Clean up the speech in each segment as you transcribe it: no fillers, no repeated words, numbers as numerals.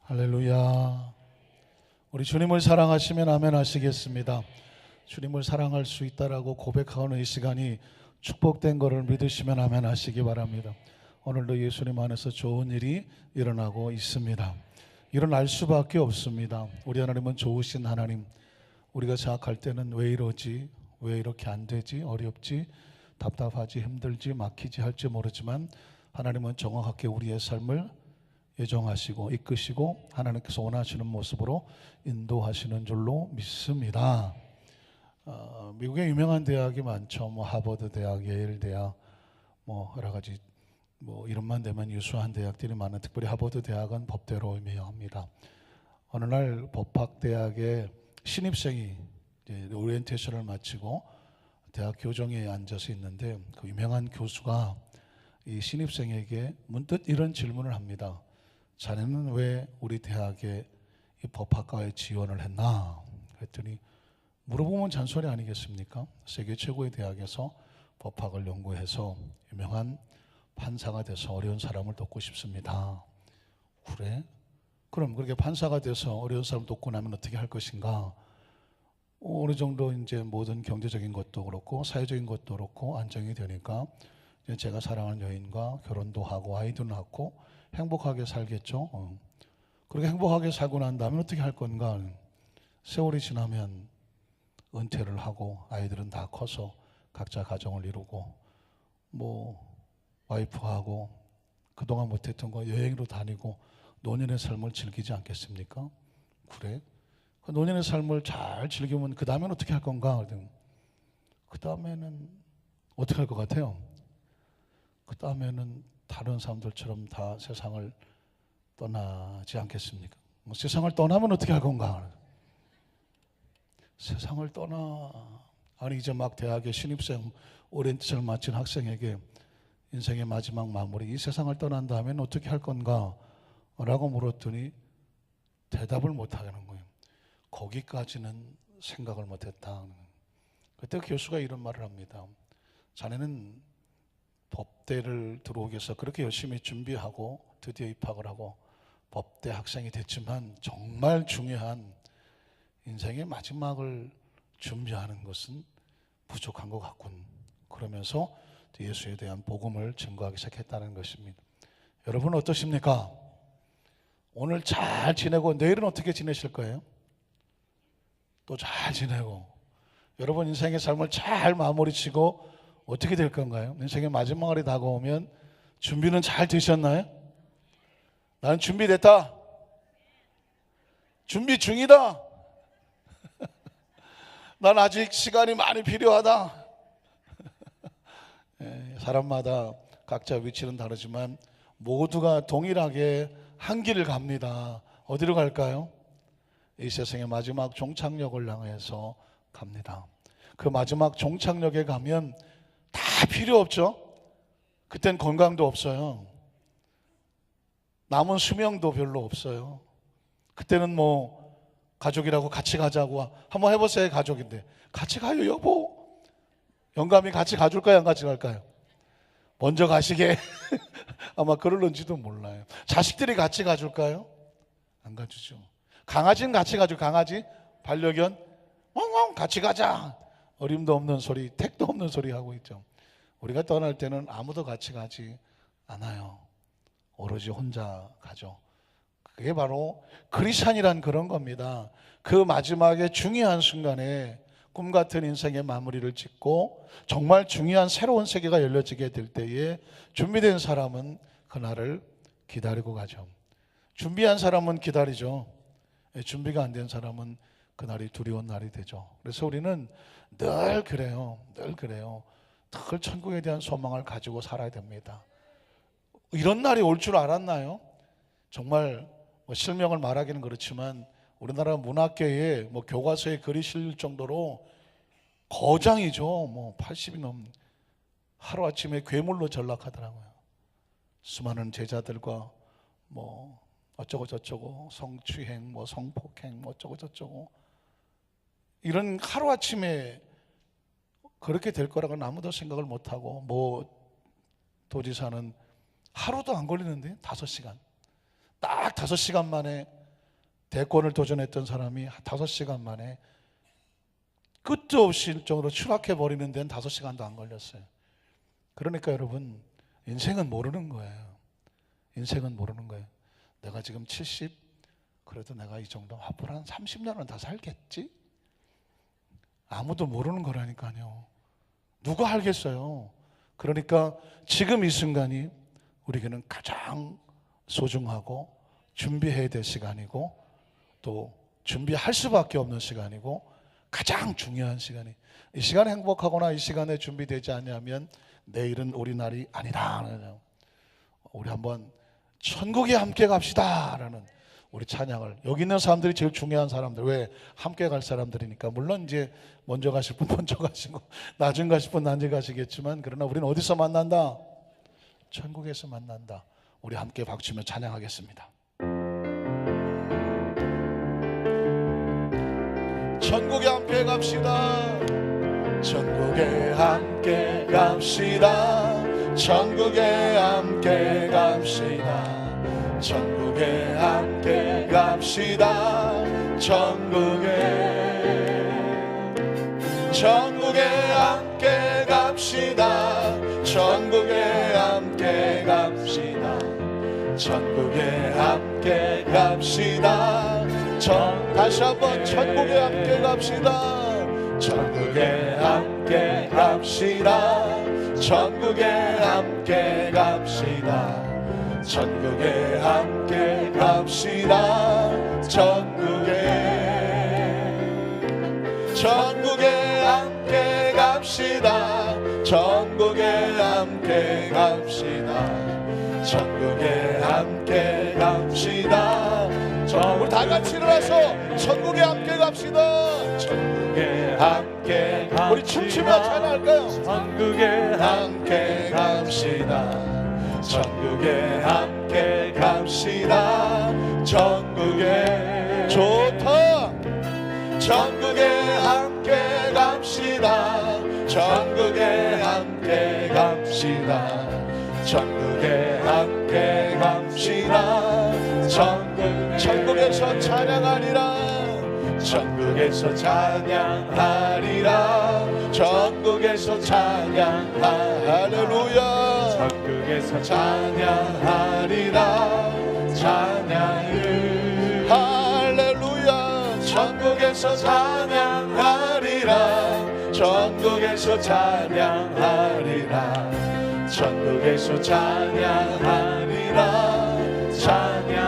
할렐루야. 우리 주님을 사랑하시면 아멘 하시겠습니다. 주님을 사랑할 수 있다라고 고백하는 이 시간이 축복된 것을 믿으시면 아멘 하시기 바랍니다. 오늘도 예수님 안에서 좋은 일이 일어나고 있습니다. 일어날 수밖에 없습니다. 우리 하나님은 좋으신 하나님. 우리가 생각할 때는 왜 이러지? 왜 이렇게 안 되지? 어렵지? 답답하지? 힘들지? 막히지? 할지 모르지만 하나님은 정확하게 우리의 삶을 예정하시고 이끄시고 하나님께서 원하시는 모습으로 인도하시는 줄로 믿습니다. 미국에 유명한 대학이 많죠. 하버드 대학, 예일 대학, 여러 가지 이름만 대면 유수한 대학들이 많은, 특별히 하버드 대학은 법대로 유명합니다. 어느 날 법학대학의 신입생이 오리엔테이션을 마치고 대학 교정에 앉아서 있는데 그 유명한 교수가 이 신입생에게 문득 이런 질문을 합니다. 자네는 왜 우리 대학에 이 법학과에 지원을 했나? 그랬더니 물어보면 잔소리 아니겠습니까? 세계 최고의 대학에서 법학을 연구해서 유명한 판사가 돼서 어려운 사람을 돕고 싶습니다. 그래? 그럼 그렇게 판사가 돼서 어려운 사람 돕고 나면 어떻게 할 것인가? 어느 정도 이제 모든 경제적인 것도 그렇고 사회적인 것도 그렇고 안정이 되니까 제가 사랑하는 여인과 결혼도 하고 아이도 낳고 행복하게 살겠죠. 그렇게 행복하게 살고 난 다음에 어떻게 할 건가? 세월이 지나면 은퇴를 하고 아이들은 다 커서 각자 가정을 이루고 와이프하고 그동안 못했던 거 여행으로 다니고 노년의 삶을 즐기지 않겠습니까? 그래? 그 노년의 삶을 잘 즐기면 그 다음에는 어떻게 할 건가? 그 다음에는 어떻게 할 것 같아요? 그 다음에는 다른 사람들처럼 다 세상을 떠나지 않겠습니까? 세상을 떠나면 어떻게 할 건가? 세상을 떠나. 아니 이제 막 대학의 신입생 오리엔테이션을 마친 학생에게 인생의 마지막 마무리, 이 세상을 떠난 다음에는 어떻게 할 건가? 라고 물었더니 대답을 못 하는 거예요. 거기까지는 생각을 못했다. 그때 교수가 이런 말을 합니다. 자네는 법대를 들어오기 위해서 그렇게 열심히 준비하고 드디어 입학을 하고 법대 학생이 됐지만 정말 중요한 인생의 마지막을 준비하는 것은 부족한 것 같군. 그러면서 예수에 대한 복음을 증거하기 시작했다는 것입니다. 여러분 어떠십니까? 오늘 잘 지내고 내일은 어떻게 지내실 거예요? 또 잘 지내고 여러분 인생의 삶을 잘 마무리 치고 어떻게 될 건가요? 인생의 마지막이 다가오면 준비는 잘 되셨나요? 나는 준비됐다. 준비 중이다. 난 아직 시간이 많이 필요하다. 사람마다 각자 위치는 다르지만 모두가 동일하게 한 길을 갑니다. 어디로 갈까요? 이 세상의 마지막 종착역을 향해서 갑니다. 그 마지막 종착역에 가면 다 필요 없죠? 그땐 건강도 없어요. 남은 수명도 별로 없어요. 그때는 가족이라고 같이 가자고 한번 해보세요. 가족인데 같이 가요 여보. 영감이 같이 가줄까요? 안 같이 갈까요? 먼저 가시게. 아마 그럴런지도 몰라요. 자식들이 같이 가줄까요? 안 가주죠. 강아지는 같이 가죠. 강아지 반려견 엉엉 같이 가자. 어림도 없는 소리, 택도 없는 소리 하고 있죠. 우리가 떠날 때는 아무도 같이 가지 않아요. 오로지 혼자 가죠. 그게 바로 크리스찬이란 그런 겁니다. 그 마지막에 중요한 순간에 꿈 같은 인생의 마무리를 짓고 정말 중요한 새로운 세계가 열려지게 될 때에 준비된 사람은 그날을 기다리고 가죠. 준비한 사람은 기다리죠. 준비가 안 된 사람은 그날이 두려운 날이 되죠. 그래서 우리는 늘 그래요. 늘 천국에 대한 소망을 가지고 살아야 됩니다. 이런 날이 올 줄 알았나요? 정말 실명을 말하기는 그렇지만 우리나라 문학계에 교과서에 글이 실릴 정도로 거장이죠. 80이 넘는 하루아침에 괴물로 전락하더라고요. 수많은 제자들과 어쩌고 저쩌고 성추행, 성폭행, 어쩌고 저쩌고 이런 하루아침에 그렇게 될 거라고는 아무도 생각을 못하고 도지사는 하루도 안 걸리는데 5시간 딱 5시간 만에 대권을 도전했던 사람이 5시간 만에 끝도 없이 일정으로 추락해버리는 데는 5시간도 안 걸렸어요. 그러니까 여러분, 인생은 모르는 거예요. 인생은 모르는 거예요. 내가 지금 70, 그래도 내가 이 정도 앞으로 한 30년은 더 살겠지? 아무도 모르는 거라니까요. 누가 알겠어요? 그러니까 지금 이 순간이 우리에게는 가장 소중하고 준비해야 될 시간이고, 또 준비할 수밖에 없는 시간이고, 가장 중요한 시간이, 이 시간에 행복하거나 이 시간에 준비되지 않으면 내일은 우리 날이 아니다. 우리 한번 천국에 함께 갑시다 라는 우리 찬양을, 여기 있는 사람들이 제일 중요한 사람들, 왜? 함께 갈 사람들이니까. 물론 이제 먼저 가실 분 먼저 가시고 나중 가실 분 나중 가시겠지만, 그러나 우리는 어디서 만난다? 천국에서 만난다. 우리 함께 박수며 찬양하겠습니다. 천국에 함께 갑시다. 천국에 함께 갑시다. 천국에 함께 갑시다. 천국에 함께 갑시다. 천국에 함께 갑시다. 천국에 함께 갑시다. 천국에 함께 갑시다. 다시 한번 천국에 함께 갑시다. 천국에 함께 갑시다. 천국에 함께 갑시다. 천국에 함께 갑시다. 천국에 함께 갑시다. 천국에 함께 갑시다. 천국에 함께 갑시다. 우리 다 같이 일어나서 천국에 함께 갑시다. 천국에 함께 갑시다. 우리 춤추며 찬양할까요? 천국에 함께 갑시다. 천국에 함께 갑시다. 천국에 좋다. 천국에 함께 갑시다. 천국에 함께 갑시다. 천국에 함께 갑시다. 천국에서 찬양하리라. 천국에서 찬양하리라. 천국에서 할렐루야. 천국에서 찬양하리라. 찬양을 할렐루야. 천국에서 찬양하리라. 천국에서 찬양하리라. 천국에서 찬양하리라.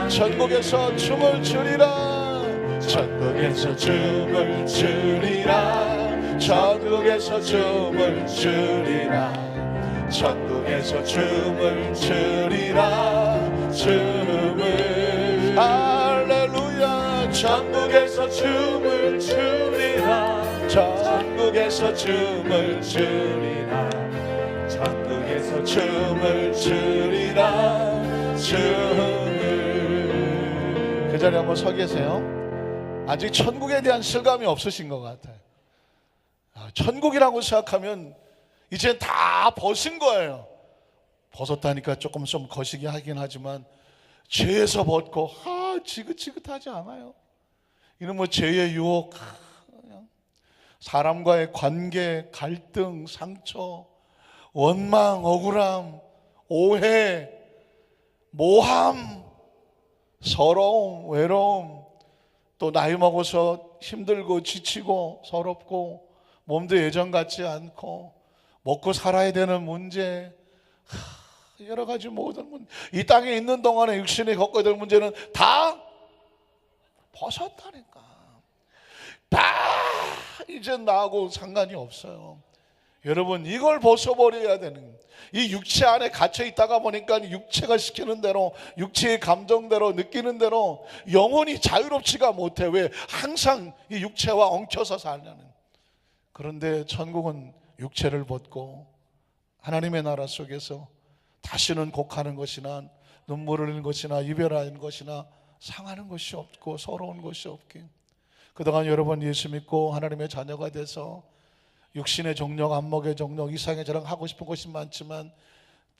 천국에서 춤을 추리라. 천국에서 춤을 추리라. 천국에서 춤을 추리라. 천국에서 춤을 추리라. 춤을 할렐루야. 천국에서 춤을 추리라. 천국에서 춤을 추리라. 천국에서 춤을 추리라. 춤을. 그 자리에 한번 서 계세요. 아직 천국에 대한 실감이 없으신 것 같아요. 천국이라고 생각하면 이제 다 벗은 거예요. 벗었다니까 조금 좀 거시기 하긴 하지만 죄에서 벗고 지긋지긋하지 않아요. 이는 뭐 죄의 유혹, 그냥 사람과의 관계, 갈등, 상처, 원망, 억울함, 오해, 모함, 서러움, 외로움, 또 나이 먹어서 힘들고 지치고 서럽고 몸도 예전 같지 않고 먹고 살아야 되는 문제, 여러 가지 모든 문제, 이 땅에 있는 동안에 육신이 겪어야 될 문제는 다 벗었다니까. 다 이제 나하고 상관이 없어요. 여러분, 이걸 벗어버려야 되는, 이 육체 안에 갇혀 있다가 보니까 육체가 시키는 대로, 육체의 감정대로, 느끼는 대로 영혼이 자유롭지가 못해. 왜? 항상 이 육체와 엉켜서 살려는. 그런데 천국은 육체를 벗고 하나님의 나라 속에서 다시는 곡하는 것이나 눈물을 흘리는 것이나 이별하는 것이나 상하는 것이 없고 서러운 것이 없게, 그동안 여러분 예수 믿고 하나님의 자녀가 돼서 육신의 정력, 안목의 정력, 이상의 자랑 하고 싶은 것이 많지만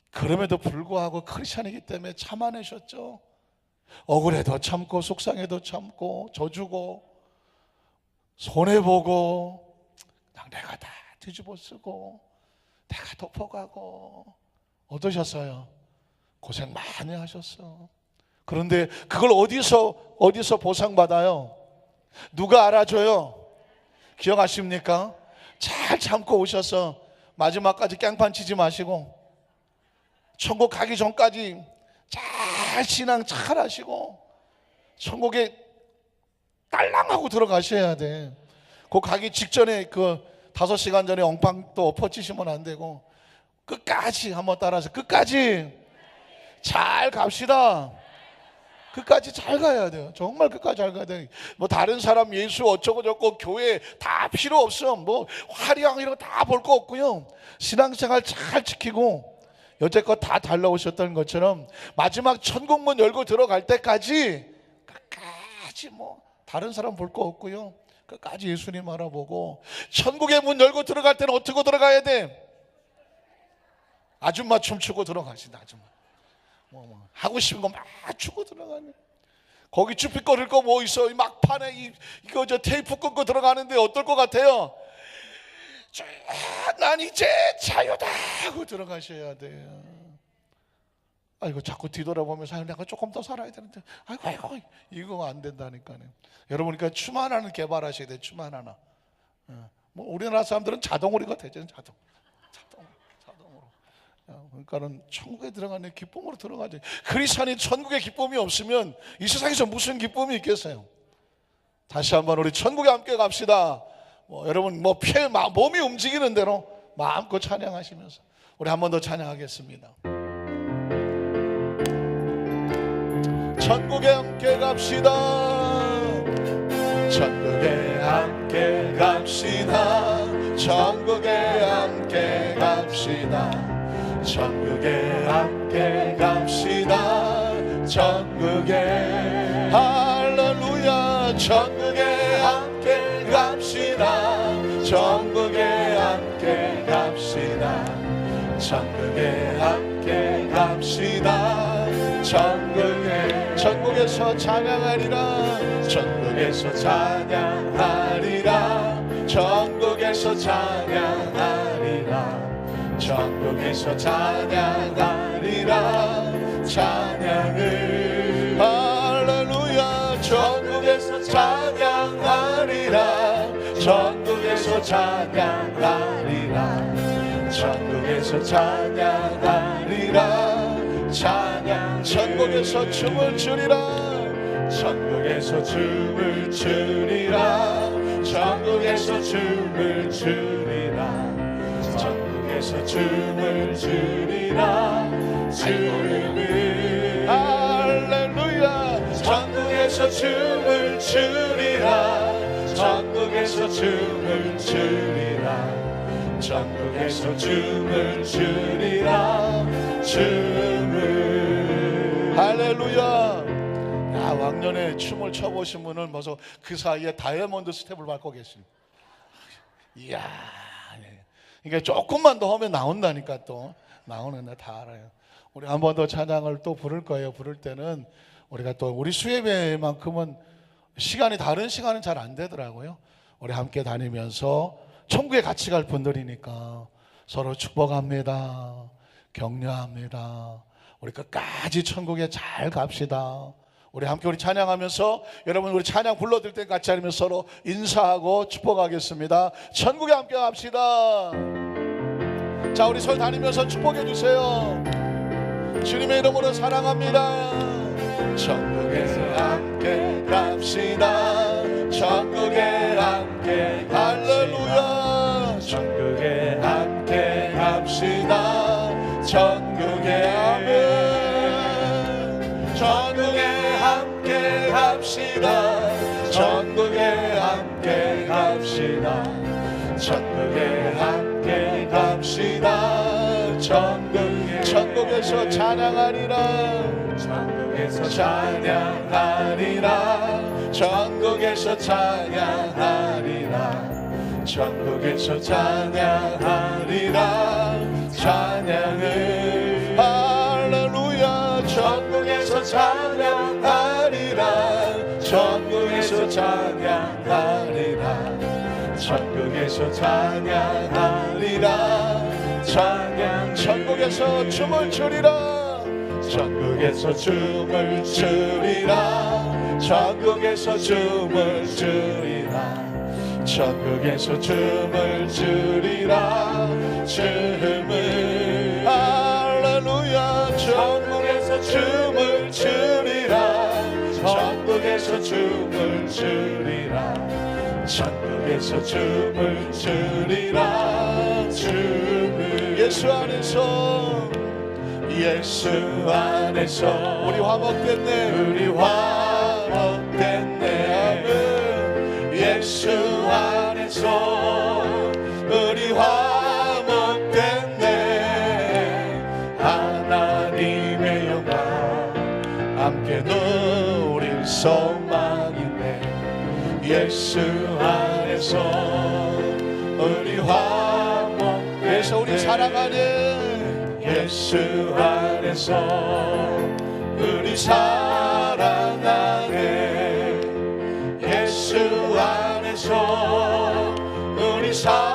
그럼에도 불구하고 크리스찬이기 때문에 참아내셨죠. 억울해도 참고 속상해도 참고 져주고 손해보고 그냥 내가 다 뒤집어 쓰고 내가 덮어가고. 어떠셨어요? 고생 많이 하셨어. 그런데 그걸 어디서 보상받아요? 누가 알아줘요? 기억하십니까? 잘 참고 오셔서 마지막까지 깽판 치지 마시고 천국 가기 전까지 잘 신앙 잘 하시고 천국에 딸랑하고 들어가셔야 돼. 그 가기 직전에 그 5시간 전에 엉팡 또 엎어치시면 안 되고 끝까지 한번 따라서 끝까지 잘 갑시다. 끝까지 잘 가야 돼요. 정말 끝까지 잘 가야 돼요. 뭐 다른 사람 예수 어쩌고 저쩌고 교회 다 필요 없어. 뭐 화려한 이런 거 다 볼 거 없고요. 신앙생활 잘 지키고 여태껏 다 달라오셨던 것처럼 마지막 천국문 열고 들어갈 때까지 끝까지 뭐 다른 사람 볼 거 없고요. 끝까지 예수님 알아보고 천국의 문 열고 들어갈 때는 어떻게 들어가야 돼? 아줌마 춤추고 들어가시다. 아줌마 뭐 하고 싶은 거 막 추고 들어가네. 거기 쭈삣거릴 거 뭐 있어? 이 막판에 이거 저 테이프 끊고 들어가는데 어떨 것 같아요? 난 이제 자유다 하고 들어가셔야 돼요. 아이고 자꾸 뒤돌아보면서 내가 조금 더 살아야 되는데 아이고 이거 안 된다니까요. 여러분 그러니까 춤 하나는 개발하셔야 돼요. 춤 하나. 뭐 우리나라 사람들은 자동으로가 되죠. 자동으로. 그러니까는 천국에 들어가는 기쁨으로 들어가죠. 크리스찬이 천국의 기쁨이 없으면 이 세상에서 무슨 기쁨이 있겠어요? 다시 한번 우리 천국에 함께 갑시다. 여러분 몸이 움직이는 대로 마음껏 찬양하시면서 우리 한 번 더 찬양하겠습니다. 천국에 함께 갑시다. 천국에 함께 갑시다. 천국에 함께 갑시다. 천국에 함께 갑시다. 천국에 할렐루야. 천국에 함께 갑시다. 천국에 함께 갑시다. 천국에 함께 갑시다. 천국에서 찬양하리라. 천국에서 찬양하리라. 천국에서 찬양하리라. 천국에서 찬양하리라. 찬양을 할렐루야. 천국에서 찬양하리라. 천국에서 찬양하리라. 천국에서 찬양하리라. 찬양. 천국에서 춤을 추리라. 천국에서 춤을 추리라. 천국에서 춤을 추리라. 천국에서 춤을 추리라. 춤을 할렐루야. 천국에서 춤을 추리라. 천국에서 춤을 추리라. 천국에서 춤을 추리라. 춤을 할렐루야. 왕년에 춤을 춰보신 분은 벌써 그 사이에 다이아몬드 스텝을 밟고 계십니다. 이야. 그러니까 조금만 더 하면 나온다니까. 또 나오는데 다 알아요. 우리 한 번 더 찬양을 또 부를 거예요. 부를 때는 우리가 또 우리 수예배만큼은 시간이 다른 시간은 잘 안 되더라고요. 우리 함께 다니면서 천국에 같이 갈 분들이니까 서로 축복합니다. 격려합니다. 우리 끝까지 천국에 잘 갑시다. 우리 함께 우리 찬양하면서 여러분 우리 찬양 불러드릴 때 같이 하면서 서로 인사하고 축복하겠습니다. 천국에 함께 갑시다. 자, 우리 서로 다니면서 축복해 주세요. 주님의 이름으로 사랑합니다. 천국에서 함께 갑시다. 천국에 함께 할렐루야. 천국에 함께 갑시다. 천국에 아멘. 천국에 함께 갑시다. 천국에 함께 갑시다. 천국에 함께 갑시다. 천국에서 찬양하리라. 천국에서 찬양하리라. 천국에서 찬양하리라. 천국에서 찬양하리라. 찬양을 할렐루야. 천국에서 찬양하리라. 천국에서 찬양하리라. 천국에서 찬양하리라. 천국에서 춤을 추리라. 천국에서 춤을 추리라. 천국에서 춤을 추리라. 천국에서 춤을 추리라. 춤을 할렐루야. 천국에서 춤을 추리라. 천국에서 춤을 추리라. 천국에서 춤을 추리라. 춤을 예수 안에서 예수 안에서 우리 화목됐네. 우리 화목됐네. 아멘. 예수 안에서 우리 화목됐네. 하나님의 영광 함께 누릴 소망이네. 예수 안에서 우리 화목돼서 우리 사랑하네. 예수 안에서 우리 사랑하네. 예수 안에서 우리 사랑하네.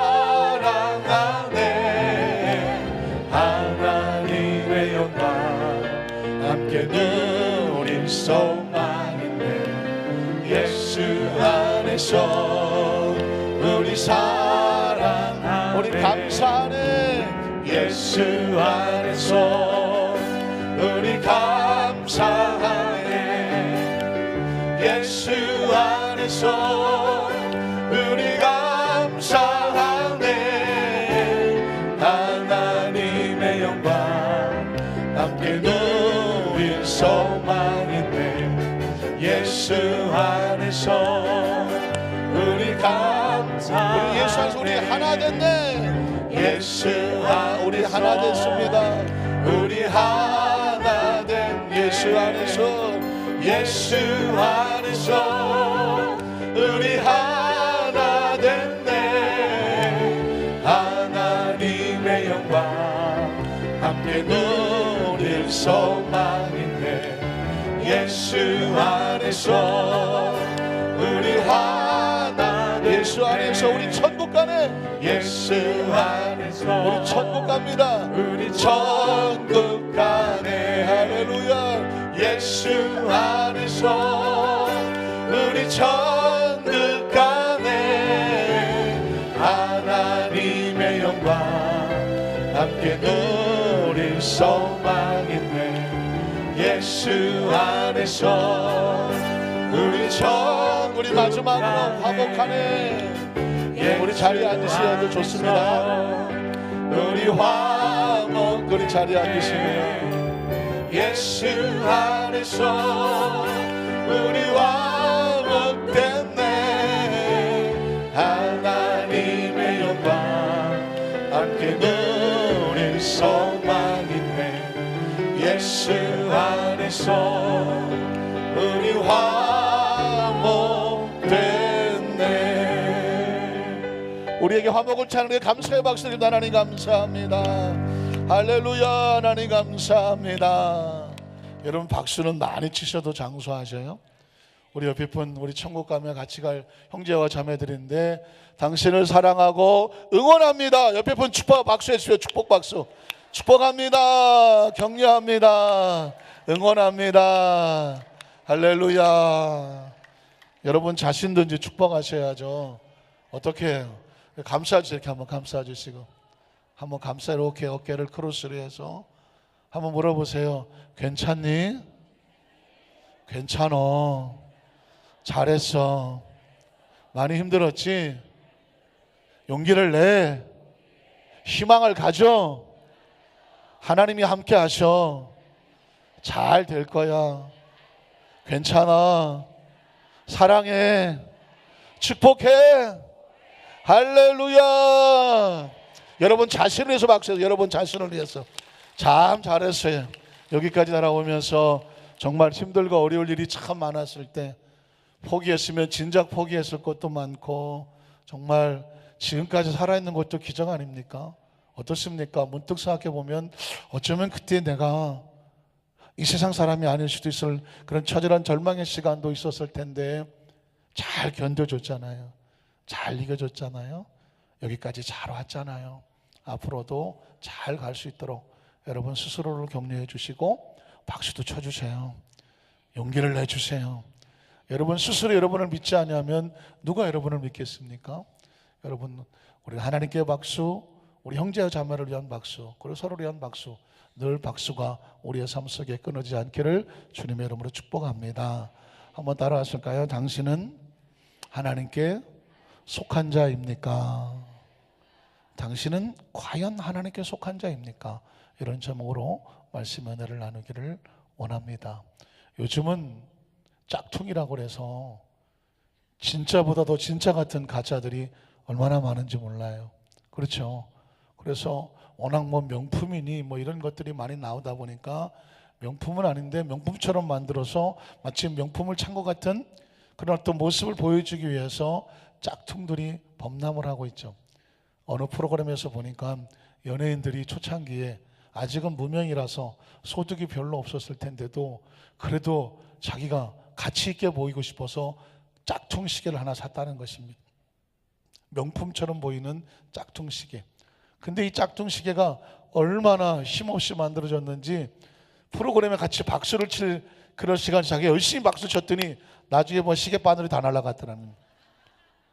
하나님의 영광 함께 누릴 소망인데. 예수 안에서 우리 사랑하네. 우리 감사하네. 예수 안에서 우리 감사하네. 예수 안에서 우리 감사하네. 하나님의 영광 함께 누릴 소망인데. 예수 안에서 우리 감사하네. 우리 예수 안에서 우리 하나 됐네. 예수 우리 하나 됐습니다. 우리 하나 된 예수 안에서. 예수 안에서 우리 하나 됐네. 하나님의 영광 함께 누릴 소망인데. 예수 안에서 우리 하나. 예수 안에서 우리 천국 가네. 예수 안에서 우리 천국 갑니다. 우리 천국 가네. 할렐루야. 예수 안에서 우리 천국 가네. 하나님의 영광 함께 누릴 소망이네. 예수 안에서 우리 우리 마지막으로 화목하네. 우리 자리에 앉으셔도 좋습니다. 우리 화목. 우리 자리에 앉으시면 예수 안에서 우리 화목됐네. 하나님의 영광 함께 누릴 소망이네. 예수 안에서 우리 화목됐네. 우리에게 화목을 찾는 감사의 박수를 하나님 감사합니다. 할렐루야. 하나님 감사합니다. 여러분 박수는 많이 치셔도 장수하셔요. 우리 옆에 분 우리 천국 가면 같이 갈 형제와 자매들인데 당신을 사랑하고 응원합니다. 옆에 분 축복 박수해 주세요. 축복 박수. 축복합니다. 격려합니다. 응원합니다. 할렐루야. 여러분 자신도 이제 축복하셔야죠. 어떻게 해요? 감싸주세요. 이렇게 한번 감싸주시고 한번 감싸. 이렇게 어깨를 크로스로 해서 한번 물어보세요. 괜찮니? 괜찮어. 잘했어. 많이 힘들었지? 용기를 내. 희망을 가져. 하나님이 함께 하셔. 잘 될 거야. 괜찮아. 사랑해. 축복해. 할렐루야. 여러분 자신을 위해서 박수해서 여러분 자신을 위해서 참 잘했어요. 여기까지 날아오면서 정말 힘들고 어려울 일이 참 많았을 때 포기했으면 진작 포기했을 것도 많고 정말 지금까지 살아있는 것도 기적 아닙니까? 어떻습니까? 문득 생각해 보면 어쩌면 그때 내가 이 세상 사람이 아닐 수도 있을 그런 처절한 절망의 시간도 있었을 텐데 잘 견뎌줬잖아요. 잘 이겨줬잖아요. 여기까지 잘 왔잖아요. 앞으로도 잘 갈 수 있도록 여러분 스스로를 격려해 주시고 박수도 쳐주세요. 용기를 내주세요. 여러분 스스로 여러분을 믿지 않으면 누가 여러분을 믿겠습니까? 여러분, 우리 하나님께 박수, 우리 형제와 자매를 위한 박수, 그리고 서로를 위한 박수, 늘 박수가 우리의 삶 속에 끊어지지 않기를 주님의 이름으로 축복합니다. 한번 따라하실까요? 당신은 하나님께 속한 자입니까? 당신은 과연 하나님께 속한 자입니까? 이런 제목으로 말씀 은혜를 나누기를 원합니다. 요즘은 짝퉁이라고 해서 진짜보다 더 진짜 같은 가짜들이 얼마나 많은지 몰라요. 그렇죠? 그래서 워낙 뭐 명품이니 뭐 이런 것들이 많이 나오다 보니까 명품은 아닌데 명품처럼 만들어서 마치 명품을 찬 것 같은 그런 어떤 모습을 보여주기 위해서 짝퉁들이 범람을 하고 있죠. 어느 프로그램에서 보니까 연예인들이 초창기에 아직은 무명이라서 소득이 별로 없었을 텐데도 그래도 자기가 가치 있게 보이고 싶어서 짝퉁 시계를 하나 샀다는 것입니다. 명품처럼 보이는 짝퉁 시계. 근데 이 짝퉁 시계가 얼마나 힘없이 만들어졌는지 프로그램에 같이 박수를 칠 그런 시간 자기가 열심히 박수 쳤더니 나중에 뭐 시계 바늘이 다 날아갔더라는.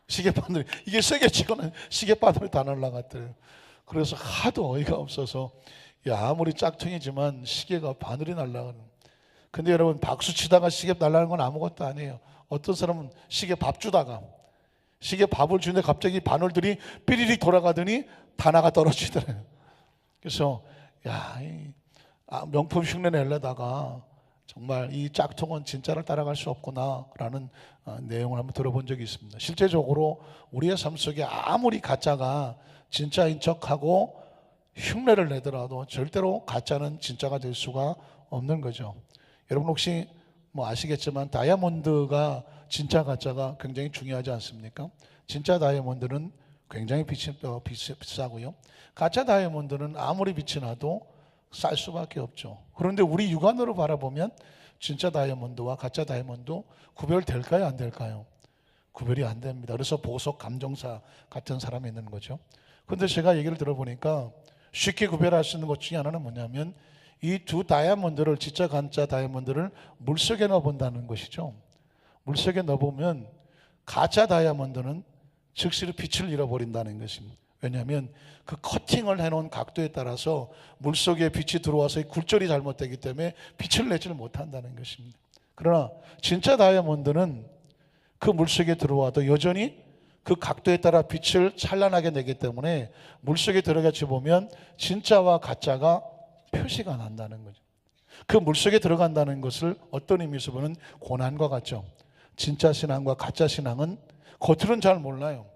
시계 바늘이 이게 세게 치고는 시계 바늘이 다 날아갔더래요. 그래서 하도 어이가 없어서 야, 아무리 짝퉁이지만 시계가 바늘이 날아가는. 근데 여러분 박수 치다가 시계 날아가는 건 아무것도 아니에요. 어떤 사람은 시계 밥 주다가 시계 밥을 주는데 갑자기 바늘들이 삐리리 돌아가더니 하나가 떨어지더래요. 그래서 야, 명품 흉내 내려다가 정말 이 짝퉁은 진짜를 따라갈 수 없구나라는 내용을 한번 들어본 적이 있습니다. 실제적으로 우리의 삶 속에 아무리 가짜가 진짜인 척하고 흉내를 내더라도 절대로 가짜는 진짜가 될 수가 없는 거죠. 여러분 혹시 뭐 아시겠지만 다이아몬드가 진짜 가짜가 굉장히 중요하지 않습니까? 진짜 다이아몬드는 굉장히 비싸고요. 가짜 다이아몬드는 아무리 빛이 나도 쌀 수밖에 없죠. 그런데 우리 육안으로 바라보면 진짜 다이아몬드와 가짜 다이아몬드 구별될까요? 안 될까요? 구별이 안 됩니다. 그래서 보석 감정사 같은 사람이 있는 거죠. 그런데 제가 얘기를 들어보니까 쉽게 구별할 수 있는 것 중에 하나는 뭐냐면 이 두 다이아몬드를 진짜 가짜 다이아몬드를 물속에 넣어본다는 것이죠. 물속에 넣어보면 가짜 다이아몬드는 즉시로 빛을 잃어버린다는 것입니다. 왜냐하면 그 커팅을 해놓은 각도에 따라서 물속에 빛이 들어와서 굴절이 잘못되기 때문에 빛을 내지를 못한다는 것입니다. 그러나 진짜 다이아몬드는 그 물속에 들어와도 여전히 그 각도에 따라 빛을 찬란하게 내기 때문에 물속에 들어가서 보면 진짜와 가짜가 표시가 난다는 거죠. 그 물속에 들어간다는 것을 어떤 의미에서 보면 고난과 같죠. 진짜 신앙과 가짜 신앙은 겉으로는 잘 몰라요.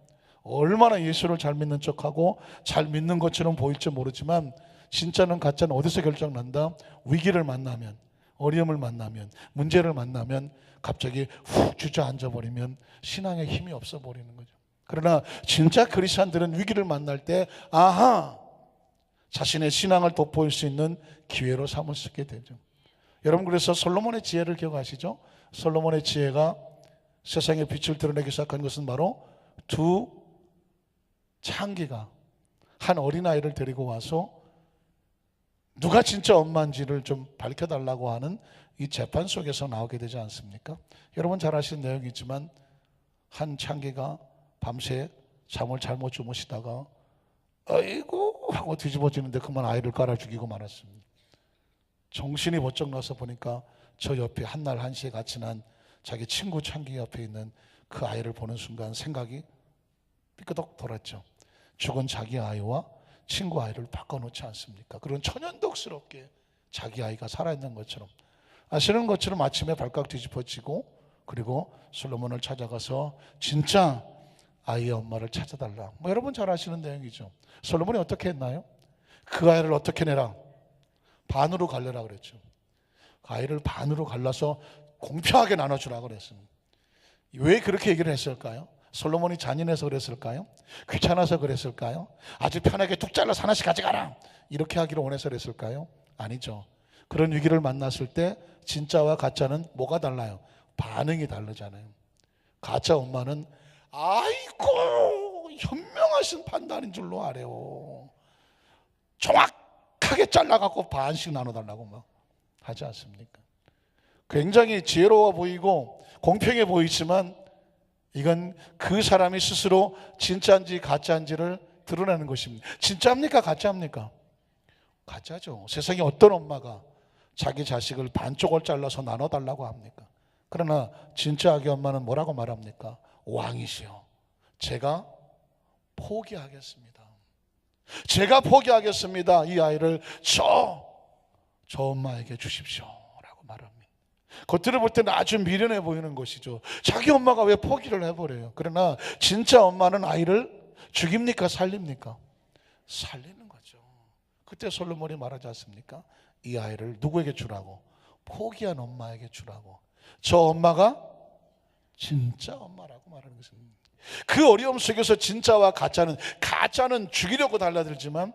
얼마나 예수를 잘 믿는 척하고 잘 믿는 것처럼 보일지 모르지만 진짜는 가짜는 어디서 결정난다? 위기를 만나면, 어려움을 만나면, 문제를 만나면 갑자기 훅 주저앉아 버리면 신앙에 힘이 없어 버리는 거죠. 그러나 진짜 그리스도인들은 위기를 만날 때 아하! 자신의 신앙을 돋보일 수 있는 기회로 삼을 수 있게 되죠. 여러분 그래서 솔로몬의 지혜를 기억하시죠? 솔로몬의 지혜가 세상의 빛을 드러내기 시작한 것은 바로 두 창기가 한 어린아이를 데리고 와서 누가 진짜 엄마인지를 좀 밝혀달라고 하는 이 재판 속에서 나오게 되지 않습니까? 여러분 잘 아시는 내용이지만 한 창기가 밤새 잠을 잘못 주무시다가 아이고 하고 뒤집어지는데 그만 아이를 깔아 죽이고 말았습니다. 정신이 번쩍 나서 보니까 저 옆에 한날 한시에 같이 난 자기 친구 창기 옆에 있는 그 아이를 보는 순간 생각이 삐끄덕 돌았죠. 죽은 자기 아이와 친구 아이를 바꿔놓지 않습니까? 그런 천연덕스럽게 자기 아이가 살아있는 것처럼 아시는 것처럼 아침에 발칵 뒤집어지고 그리고 솔로몬을 찾아가서 진짜 아이의 엄마를 찾아달라. 뭐 여러분 잘 아시는 내용이죠. 솔로몬이 어떻게 했나요? 그 아이를 어떻게 내라? 반으로 갈래라 그랬죠. 그 아이를 반으로 갈라서 공평하게 나눠주라 그랬습니다. 왜 그렇게 얘기를 했을까요? 솔로몬이 잔인해서 그랬을까요? 귀찮아서 그랬을까요? 아주 편하게 툭 잘라서 하나씩 가져가라 이렇게 하기를 원해서 그랬을까요? 아니죠. 그런 위기를 만났을 때 진짜와 가짜는 뭐가 달라요? 반응이 다르잖아요. 가짜 엄마는 아이고 현명하신 판단인 줄로 아래요. 정확하게 잘라갖고 반씩 나눠달라고 막 하지 않습니까? 굉장히 지혜로워 보이고 공평해 보이지만 이건 그 사람이 스스로 진짜인지 가짜인지를 드러내는 것입니다. 진짜입니까? 가짜입니까? 가짜죠. 세상에 어떤 엄마가 자기 자식을 반쪽을 잘라서 나눠달라고 합니까? 그러나 진짜 아기 엄마는 뭐라고 말합니까? 왕이시여, 제가 포기하겠습니다. 제가 포기하겠습니다. 이 아이를 저 엄마에게 주십시오 라고 말합니다. 겉으로 볼 때는 아주 미련해 보이는 것이죠. 자기 엄마가 왜 포기를 해버려요? 그러나 진짜 엄마는 아이를 죽입니까? 살립니까? 살리는 거죠. 그때 솔로몬이 말하지 않습니까? 이 아이를 누구에게 주라고? 포기한 엄마에게 주라고. 저 엄마가 진짜 엄마라고 말하는 것입니다. 그 어려움 속에서 진짜와 가짜는 죽이려고 달라들지만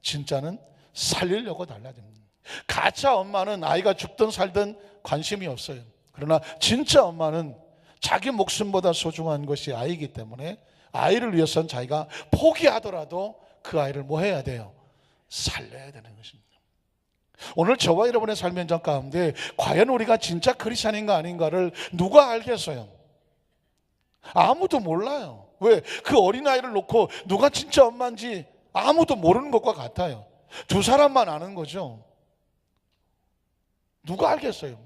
진짜는 살리려고 달라듭니다. 가짜 엄마는 아이가 죽든 살든 관심이 없어요. 그러나 진짜 엄마는 자기 목숨보다 소중한 것이 아이이기 때문에 아이를 위해서는 자기가 포기하더라도 그 아이를 뭐 해야 돼요? 살려야 되는 것입니다. 오늘 저와 여러분의 삶의 현장 가운데 과연 우리가 진짜 크리스찬인가 아닌가를 누가 알겠어요? 아무도 몰라요. 왜? 그 어린아이를 놓고 누가 진짜 엄마인지 아무도 모르는 것과 같아요. 두 사람만 아는 거죠. 누가 알겠어요?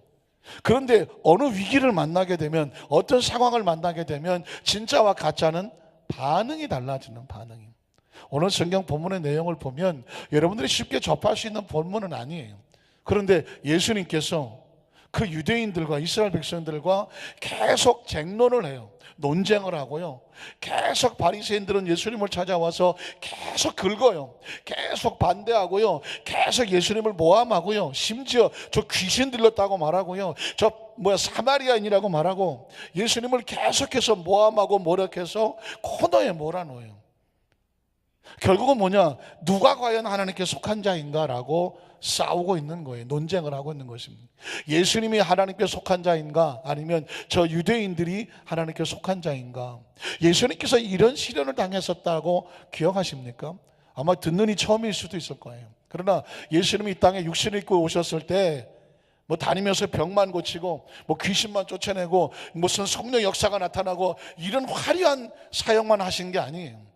그런데 어느 위기를 만나게 되면, 어떤 상황을 만나게 되면 진짜와 가짜는 반응이 달라지는 반응이. 오늘 성경 본문의 내용을 보면 여러분들이 쉽게 접할 수 있는 본문은 아니에요. 그런데 예수님께서 그 유대인들과 이스라엘 백성들과 계속 쟁론을 해요. 논쟁을 하고요. 계속 바리새인들은 예수님을 찾아와서 계속 긁어요. 계속 반대하고요. 계속 예수님을 모함하고요. 심지어 저 귀신 들렸다고 말하고요. 사마리아인이라고 말하고 예수님을 계속해서 모함하고 모략해서 코너에 몰아넣어요. 결국은 뭐냐? 누가 과연 하나님께 속한 자인가라고 싸우고 있는 거예요. 논쟁을 하고 있는 것입니다. 예수님이 하나님께 속한 자인가, 아니면 저 유대인들이 하나님께 속한 자인가. 예수님께서 이런 시련을 당했었다고 기억하십니까? 아마 듣는 이 처음일 수도 있을 거예요. 그러나 예수님이 이 땅에 육신을 입고 오셨을 때 다니면서 병만 고치고 귀신만 쫓아내고 무슨 성령 역사가 나타나고 이런 화려한 사역만 하신 게 아니에요.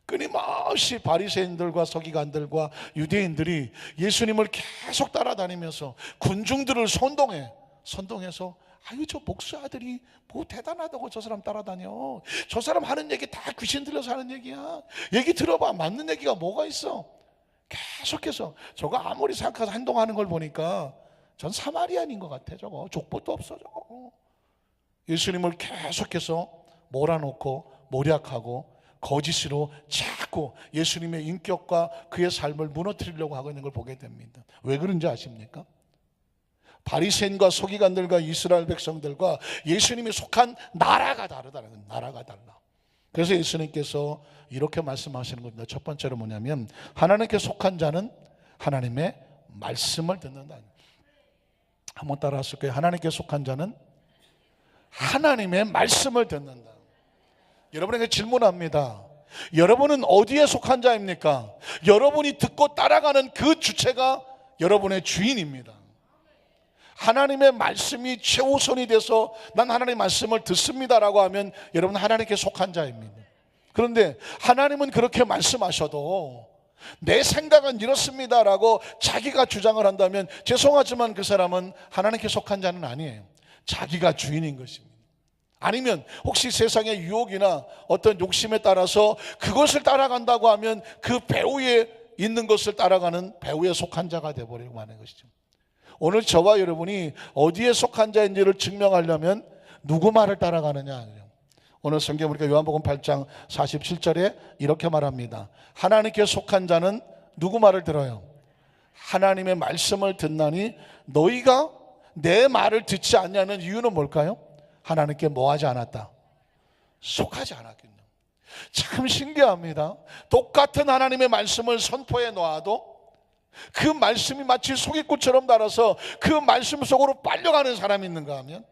끊임없이 바리새인들과 서기관들과 유대인들이 예수님을 계속 따라다니면서 군중들을 선동해서 아유 저 목수 아들이 뭐 대단하다고 저 사람 따라다녀. 저 사람 하는 얘기 다 귀신 들려서 하는 얘기야. 얘기 들어봐. 맞는 얘기가 뭐가 있어. 계속해서 저거 아무리 생각해서 행동하는 걸 보니까 전 사마리아인인 것 같아. 저거 족보도 없어 저거. 예수님을 계속해서 몰아놓고 모략하고 거짓으로 자꾸 예수님의 인격과 그의 삶을 무너뜨리려고 하고 있는 걸 보게 됩니다. 왜 그런지 아십니까? 바리새인과 서기관들과 이스라엘 백성들과 예수님이 속한 나라가 다르다는 거예요. 나라가 달라. 그래서 예수님께서 이렇게 말씀하시는 겁니다. 첫 번째로 뭐냐면 하나님께 속한 자는 하나님의 말씀을 듣는다. 한번 따라하실 거예요. 하나님께 속한 자는 하나님의 말씀을 듣는다. 여러분에게 질문합니다. 여러분은 어디에 속한 자입니까? 여러분이 듣고 따라가는 그 주체가 여러분의 주인입니다. 하나님의 말씀이 최우선이 돼서 난 하나님의 말씀을 듣습니다라고 하면 여러분 하나님께 속한 자입니다. 그런데 하나님은 그렇게 말씀하셔도 내 생각은 이렇습니다라고 자기가 주장을 한다면 죄송하지만 그 사람은 하나님께 속한 자는 아니에요. 자기가 주인인 것입니다. 아니면 혹시 세상의 유혹이나 어떤 욕심에 따라서 그것을 따라간다고 하면 그 배후에 있는 것을 따라가는 배후에 속한 자가 되어버리고 마는 것이죠. 오늘 저와 여러분이 어디에 속한 자인지를 증명하려면 누구 말을 따라가느냐. 오늘 성경 우리가 요한복음 8장 47절에 이렇게 말합니다. 하나님께 속한 자는 누구 말을 들어요? 하나님의 말씀을 듣나니 너희가 내 말을 듣지 않냐는 이유는 뭘까요? 하나님께 뭐하지 않았다? 속하지 않았군요. 참 신기합니다. 똑같은 하나님의 말씀을 선포해 놓아도 그 말씀이 마치 소깃꽃처럼 날아서 그 말씀 속으로 빨려가는 사람이 있는가 하면,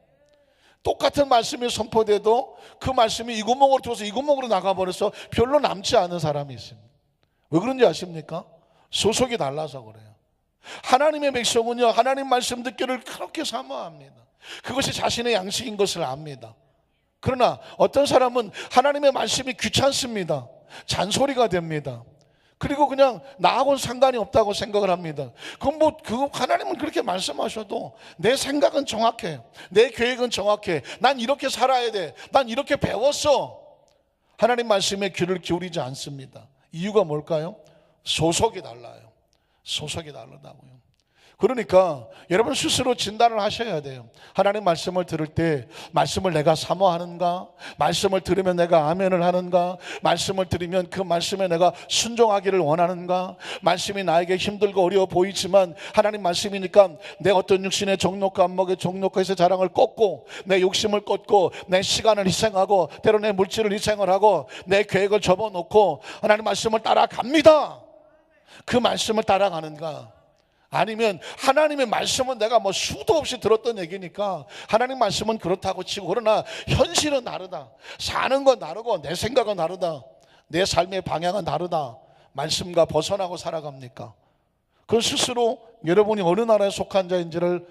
똑같은 말씀이 선포돼도 그 말씀이 이 구멍으로 들어서 이 구멍으로 나가버려서 별로 남지 않은 사람이 있습니다. 왜 그런지 아십니까? 소속이 달라서 그래요. 하나님의 백성은요, 하나님 말씀 듣기를 그렇게 사모합니다. 그것이 자신의 양식인 것을 압니다. 그러나 어떤 사람은 하나님의 말씀이 귀찮습니다. 잔소리가 됩니다. 그리고 그냥 나하고는 상관이 없다고 생각을 합니다. 하나님은 그렇게 말씀하셔도 내 생각은 정확해, 내 계획은 정확해, 난 이렇게 살아야 돼, 난 이렇게 배웠어. 하나님 말씀에 귀를 기울이지 않습니다. 이유가 뭘까요? 소속이 달라요. 소속이 다르다고요. 그러니까 여러분 스스로 진단을 하셔야 돼요. 하나님 말씀을 들을 때 말씀을 내가 사모하는가? 말씀을 들으면 내가 아멘을 하는가? 말씀을 들으면 그 말씀에 내가 순종하기를 원하는가? 말씀이 나에게 힘들고 어려워 보이지만 하나님 말씀이니까 내 어떤 육신의 정욕과 안목의 정욕과에서 자랑을 꺾고, 내 욕심을 꺾고, 내 시간을 희생하고, 때로 내 물질을 희생을 하고, 내 계획을 접어놓고 하나님 말씀을 따라갑니다. 그 말씀을 따라가는가? 아니면 하나님의 말씀은 내가 수도 없이 들었던 얘기니까 하나님 말씀은 그렇다고 치고, 그러나 현실은 다르다, 사는 건 다르고 내 생각은 다르다, 내 삶의 방향은 다르다, 말씀과 벗어나고 살아갑니까? 그건 스스로 여러분이 어느 나라에 속한 자인지를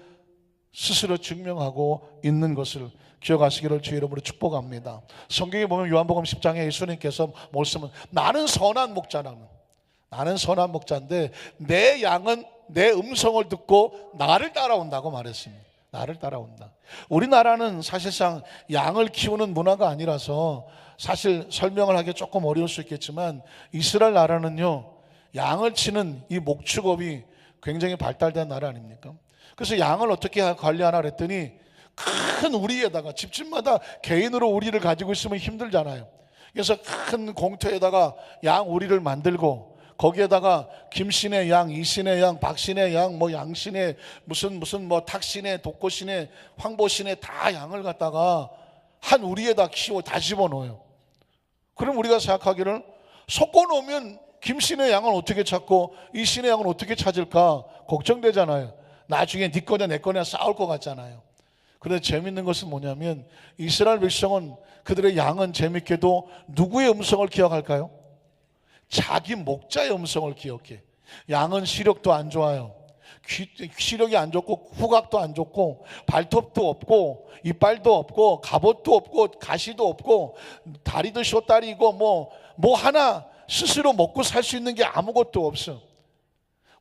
스스로 증명하고 있는 것을 기억하시기를 주의 이름으로 축복합니다. 성경에 보면 요한복음 10장에 예수님께서 말씀은 나는 선한 목자라는, 나는 선한 목자인데 내 양은 내 음성을 듣고 나를 따라온다고 말했습니다. 나를 따라온다. 우리나라는 사실상 양을 키우는 문화가 아니라서 사실 설명을 하기 조금 어려울 수 있겠지만, 이스라엘 나라는요, 양을 치는 이 목축업이 굉장히 발달된 나라 아닙니까? 그래서 양을 어떻게 관리하나 그랬더니 큰 우리에다가, 집집마다 개인으로 우리를 가지고 있으면 힘들잖아요. 그래서 큰 공터에다가 양 우리를 만들고, 거기에다가 김신의 양, 이신의 양, 박신의 양, 양신의 무슨 탁신의, 독고신의, 황보신의 다 양을 갖다가 한 우리에다 키워 다 집어넣어요. 그럼 우리가 생각하기를 섞어놓으면 김신의 양은 어떻게 찾고 이신의 양은 어떻게 찾을까 걱정되잖아요. 나중에 네 거냐 내 거냐 싸울 것 같잖아요. 그런데 재밌는 것은 뭐냐면 이스라엘 백성은, 그들의 양은 재밌게도 누구의 음성을 기억할까요? 자기 목자의 음성을 기억해. 양은 시력도 안 좋아요. 시력이 안 좋고 후각도 안 좋고 발톱도 없고 이빨도 없고 갑옷도 없고 가시도 없고 다리도 쇼다리고 뭐 하나 스스로 먹고 살 수 있는 게 아무것도 없어.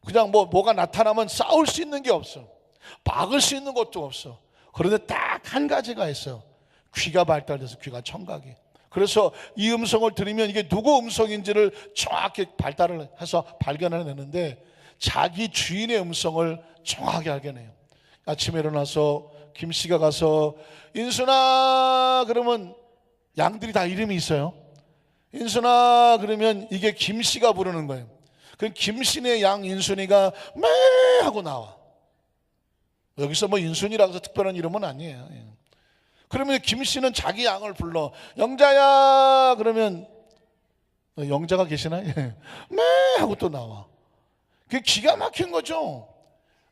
그냥 뭐가 나타나면 싸울 수 있는 게 없어. 막을 수 있는 것도 없어. 그런데 딱 한 가지가 있어요. 귀가 발달돼서, 귀가 청각이. 그래서 이 음성을 들으면 이게 누구 음성인지를 정확히 발달을 해서 발견해내는데 자기 주인의 음성을 정확하게 알게내요. 아침에 일어나서 김씨가 가서 인순아 그러면 양들이 다 이름이 있어요. 인순아 그러면 이게 김씨가 부르는 거예요. 그 김씨네 양 인순이가 매 하고 나와. 여기서 인순이라고 해서 특별한 이름은 아니에요. 그러면 김씨는 자기 양을 불러. 영자야 그러면 영자가 계시나? 매 하고 또 나와. 그게 기가 막힌 거죠.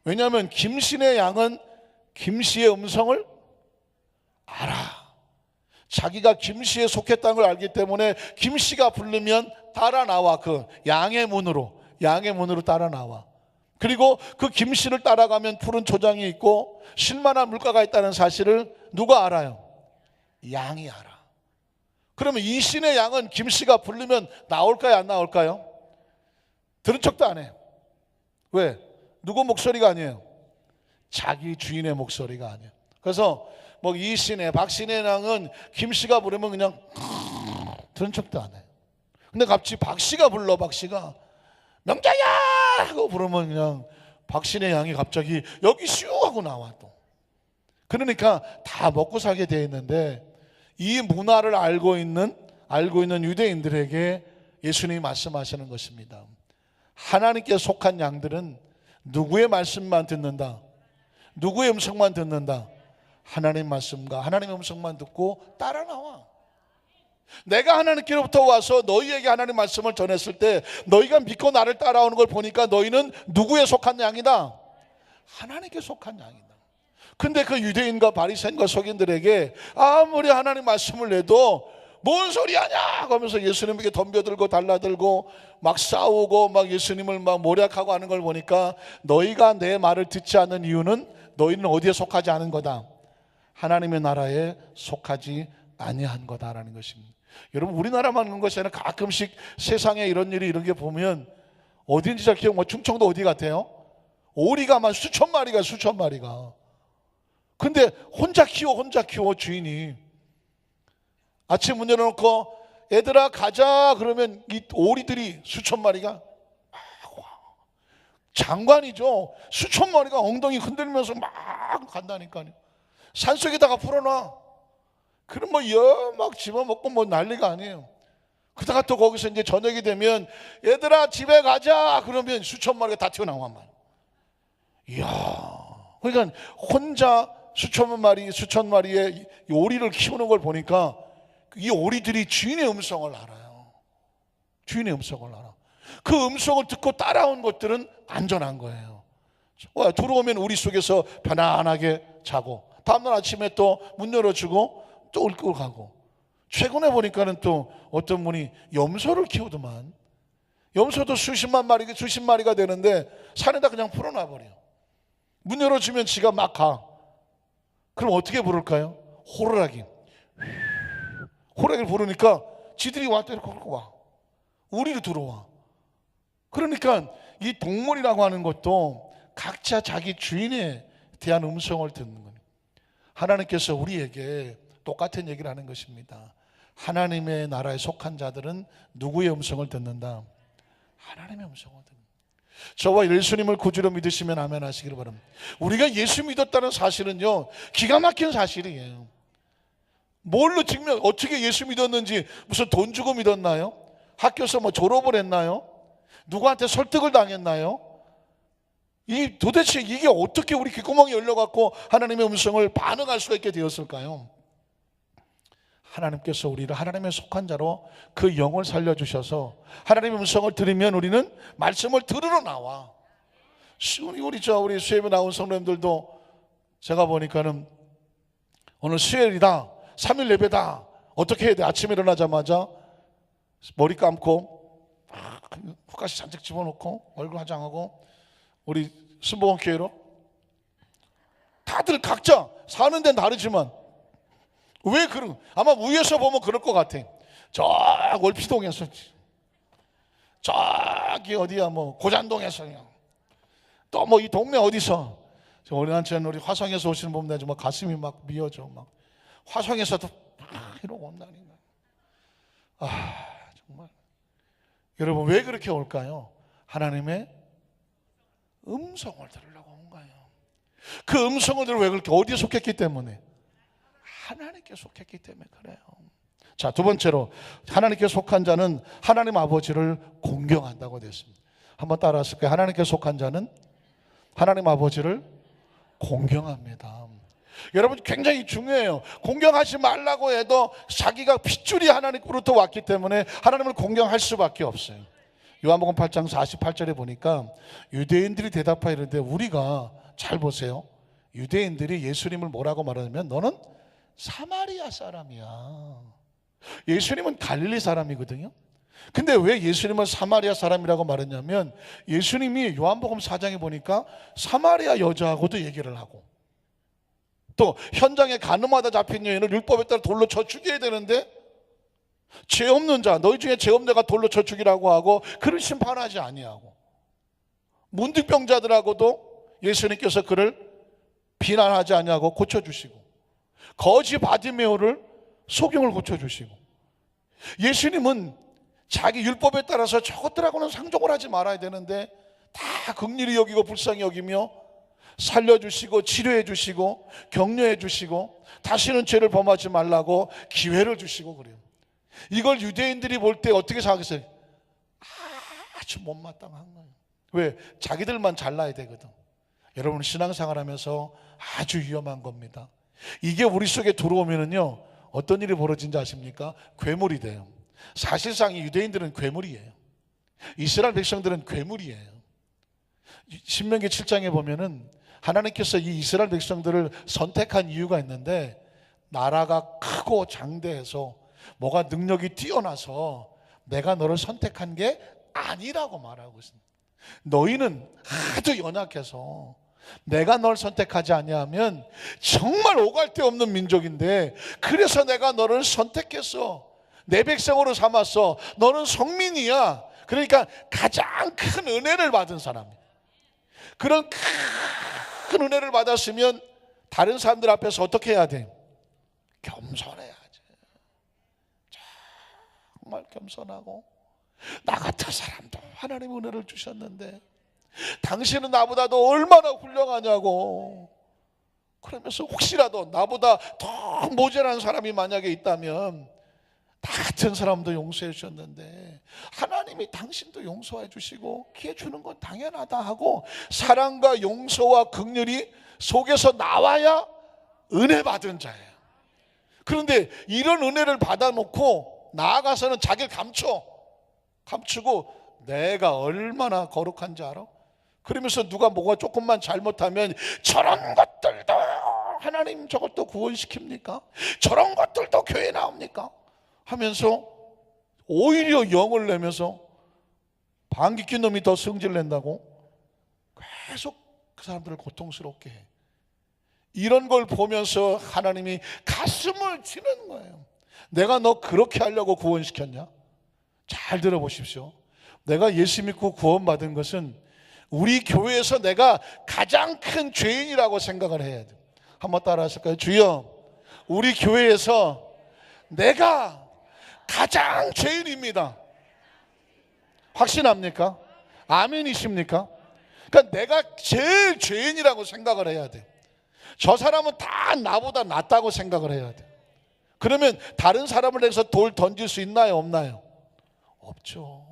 왜냐하면 김씨네 양은 김씨의 음성을 알아. 자기가 김씨에 속했다는 걸 알기 때문에 김씨가 부르면 따라 나와. 그 양의 문으로 따라 나와. 그리고 그 김씨를 따라가면 푸른 초장이 있고 실만한 물가가 있다는 사실을 누가 알아요? 양이 알아. 그러면 이 신의 양은 김씨가 부르면 나올까요? 안 나올까요? 들은 척도 안 해요. 왜? 누구 목소리가 아니에요. 자기 주인의 목소리가 아니에요. 그래서 이 신의 박신의 양은 김씨가 부르면 그냥 들은 척도 안 해요. 근데 갑자기 박씨가 불러. 박씨가 명자야 하고 부르면 그냥 박신의 양이 갑자기 여기 슈 하고 나와. 또 그러니까 다 먹고 살게 되어 있는데, 이 문화를 알고 있는 유대인들에게 예수님이 말씀하시는 것입니다. 하나님께 속한 양들은 누구의 말씀만 듣는다? 누구의 음성만 듣는다? 하나님 말씀과 하나님의 음성만 듣고 따라 나와. 내가 하나님께로부터 와서 너희에게 하나님 말씀을 전했을 때 너희가 믿고 나를 따라오는 걸 보니까 너희는 누구에 속한 양이다? 하나님께 속한 양이다. 근데 그 유대인과 바리새인과 서기관들에게 아무리 하나님 말씀을 내도 뭔 소리 하냐 하면서 예수님에게 덤벼들고 달라들고 막 싸우고 막 예수님을 막 모략하고 하는 걸 보니까 너희가 내 말을 듣지 않는 이유는 너희는 어디에 속하지 않은 거다? 하나님의 나라에 속하지 아니한 거다라는 것입니다. 여러분, 우리나라만 그런 것이 아니라 가끔씩 세상에 이런 일이 이런 게 보면 어딘지 잘 기억, 뭐 충청도 어디 같아요? 오리가 만 수천 마리가. 근데 혼자 키워 주인이. 아침 문 열어놓고 애들아 가자 그러면 이 오리들이 수천 마리가 장관이죠. 수천 마리가 엉덩이 흔들면서 막 간다니까요. 산속에다가 풀어놔. 그럼 막 집어먹고 난리가 아니에요. 그러다가 또 거기서 이제 저녁이 되면 얘들아 집에 가자 그러면 수천 마리가 다 튀어나오란 말이에요. 이야, 그러니까 혼자 수천 마리의 오리를 키우는 걸 보니까 이 오리들이 주인의 음성을 알아요. 주인의 음성을 알아. 그 음성을 듣고 따라온 것들은 안전한 거예요. 들어오면 우리 속에서 편안하게 자고 다음날 아침에 또 문 열어주고 또 끌고 가고. 최근에 보니까는 또 어떤 분이 염소를 키우더만. 염소도 수십 마리가 되는데 산에다 그냥 풀어놔버려요. 문 열어주면 지가 막 가. 그럼 어떻게 부를까요? 호루라기를 부르니까 지들이 왔다 이렇게 와. 우리로 들어와. 그러니까 이 동물이라고 하는 것도 각자 자기 주인에 대한 음성을 듣는 거예요. 하나님께서 우리에게 똑같은 얘기를 하는 것입니다. 하나님의 나라에 속한 자들은 누구의 음성을 듣는다? 하나님의 음성을 듣는다. 저와 예수님을 구주로 믿으시면 아멘 하시기를 바랍니다. 우리가 예수 믿었다는 사실은요, 기가 막힌 사실이에요. 뭘로 증명, 어떻게 예수 믿었는지, 무슨 돈 주고 믿었나요? 학교에서 졸업을 했나요? 누구한테 설득을 당했나요? 도대체 이게 어떻게 우리 귓구멍이 열려갖고 하나님의 음성을 반응할 수가 있게 되었을까요? 하나님께서 우리를 하나님의 속한 자로 그 영을 살려주셔서 하나님의 음성을 들으면 우리는 말씀을 들으러 나와. 우리 수요일에 나온 성도님들도 제가 보니까는 오늘 수요일이다, 3일 예배다, 어떻게 해야 돼? 아침에 일어나자마자 머리 감고 훅가시 잔뜩 집어넣고 얼굴 화장하고 우리 순복음 교회로 다들 각자 사는 데는 다르지만 왜 아마 위에서 보면 그럴 것 같아. 저 월피동에서 저기 어디야 고잔동에서 또 이 동네 어디서 우리 화성에서 오시는 분들 정말 가슴이 막 미어져. 막 화성에서도 이러고 온다니까. 정말 여러분, 왜 그렇게 올까요? 하나님의 음성을 들으려고 온 거예요. 그 음성을 들으러 왜 그렇게, 어디에 속했기 때문에? 하나님께 속했기 때문에 그래요. 자, 두 번째로 하나님께 속한 자는 하나님 아버지를 공경한다고 되었습니다. 한번 따라하실 거예요. 하나님께 속한 자는 하나님 아버지를 공경합니다. 여러분, 굉장히 중요해요. 공경하지 말라고 해도 자기가 핏줄이 하나님으로부터 왔기 때문에 하나님을 공경할 수밖에 없어요. 요한복음 8장 48절에 보니까 유대인들이 대답하이는데, 우리가 잘 보세요. 유대인들이 예수님을 뭐라고 말하냐면 너는 사마리아 사람이야. 예수님은 갈릴리 사람이거든요. 근데 왜 예수님을 사마리아 사람이라고 말했냐면, 예수님이 요한복음 4장에 보니까 사마리아 여자하고도 얘기를 하고, 또 현장에 간음하다 잡힌 여인을 율법에 따라 돌로 쳐 죽여야 되는데 죄 없는 자, 너희 중에 죄 없는 자가 돌로 쳐 죽이라고 하고 그를 심판하지 아니하고, 문득병자들하고도 예수님께서 그를 비난하지 아니하고 고쳐주시고, 거지 바디메오를 소경을 고쳐주시고, 예수님은 자기 율법에 따라서 저것들하고는 상종을 하지 말아야 되는데 다 긍휼히 여기고 불쌍히 여기며 살려주시고 치료해 주시고 격려해 주시고 다시는 죄를 범하지 말라고 기회를 주시고 그래요. 이걸 유대인들이 볼 때 어떻게 생각했어요? 아주 못마땅한 거예요. 왜? 자기들만 잘나야 되거든. 여러분, 신앙생활 하면서 아주 위험한 겁니다. 이게 우리 속에 들어오면은요, 어떤 일이 벌어진지 아십니까? 괴물이 돼요. 사실상 이 유대인들은 괴물이에요. 이스라엘 백성들은 괴물이에요. 신명기 7장에 보면은 하나님께서 이 이스라엘 백성들을 선택한 이유가 있는데, 나라가 크고 장대해서 뭐가 능력이 뛰어나서 내가 너를 선택한 게 아니라고 말하고 있습니다. 너희는 아주 연약해서 내가 널 선택하지 아니하면 정말 오갈 데 없는 민족인데, 그래서 내가 너를 선택했어. 내 백성으로 삼았어. 너는 성민이야. 그러니까 가장 큰 은혜를 받은 사람이야. 그런 큰 은혜를 받았으면 다른 사람들 앞에서 어떻게 해야 돼? 겸손해야지. 정말 겸손하고, 나 같은 사람도 하나님 은혜를 주셨는데 당신은 나보다도 얼마나 훌륭하냐고. 그러면서 혹시라도 나보다 더 모자란 사람이 만약에 있다면 나 같은 사람도 용서해 주셨는데 하나님이 당신도 용서해 주시고 기회 주는 건 당연하다 하고, 사랑과 용서와 긍휼이 속에서 나와야 은혜 받은 자예요. 그런데 이런 은혜를 받아놓고 나아가서는 자기를 감추고 내가 얼마나 거룩한지 알아? 그러면서 누가 뭐가 조금만 잘못하면 저런 것들도 하나님 저것도 구원시킵니까? 저런 것들도 교회 나옵니까? 하면서 오히려 영을 내면서 방귀 낀 놈이 더 성질 낸다고 계속 그 사람들을 고통스럽게 해. 이런 걸 보면서 하나님이 가슴을 치는 거예요. 내가 너 그렇게 하려고 구원시켰냐? 잘 들어보십시오. 내가 예수 믿고 구원받은 것은 우리 교회에서 내가 가장 큰 죄인이라고 생각을 해야 돼요. 한번 따라 하실까요? 주여, 우리 교회에서 내가 가장 죄인입니다. 확신합니까? 아멘이십니까? 그러니까 내가 제일 죄인이라고 생각을 해야 돼. 저 사람은 다 나보다 낫다고 생각을 해야 돼. 그러면 다른 사람을 내서 돌 던질 수 있나요? 없나요? 없죠.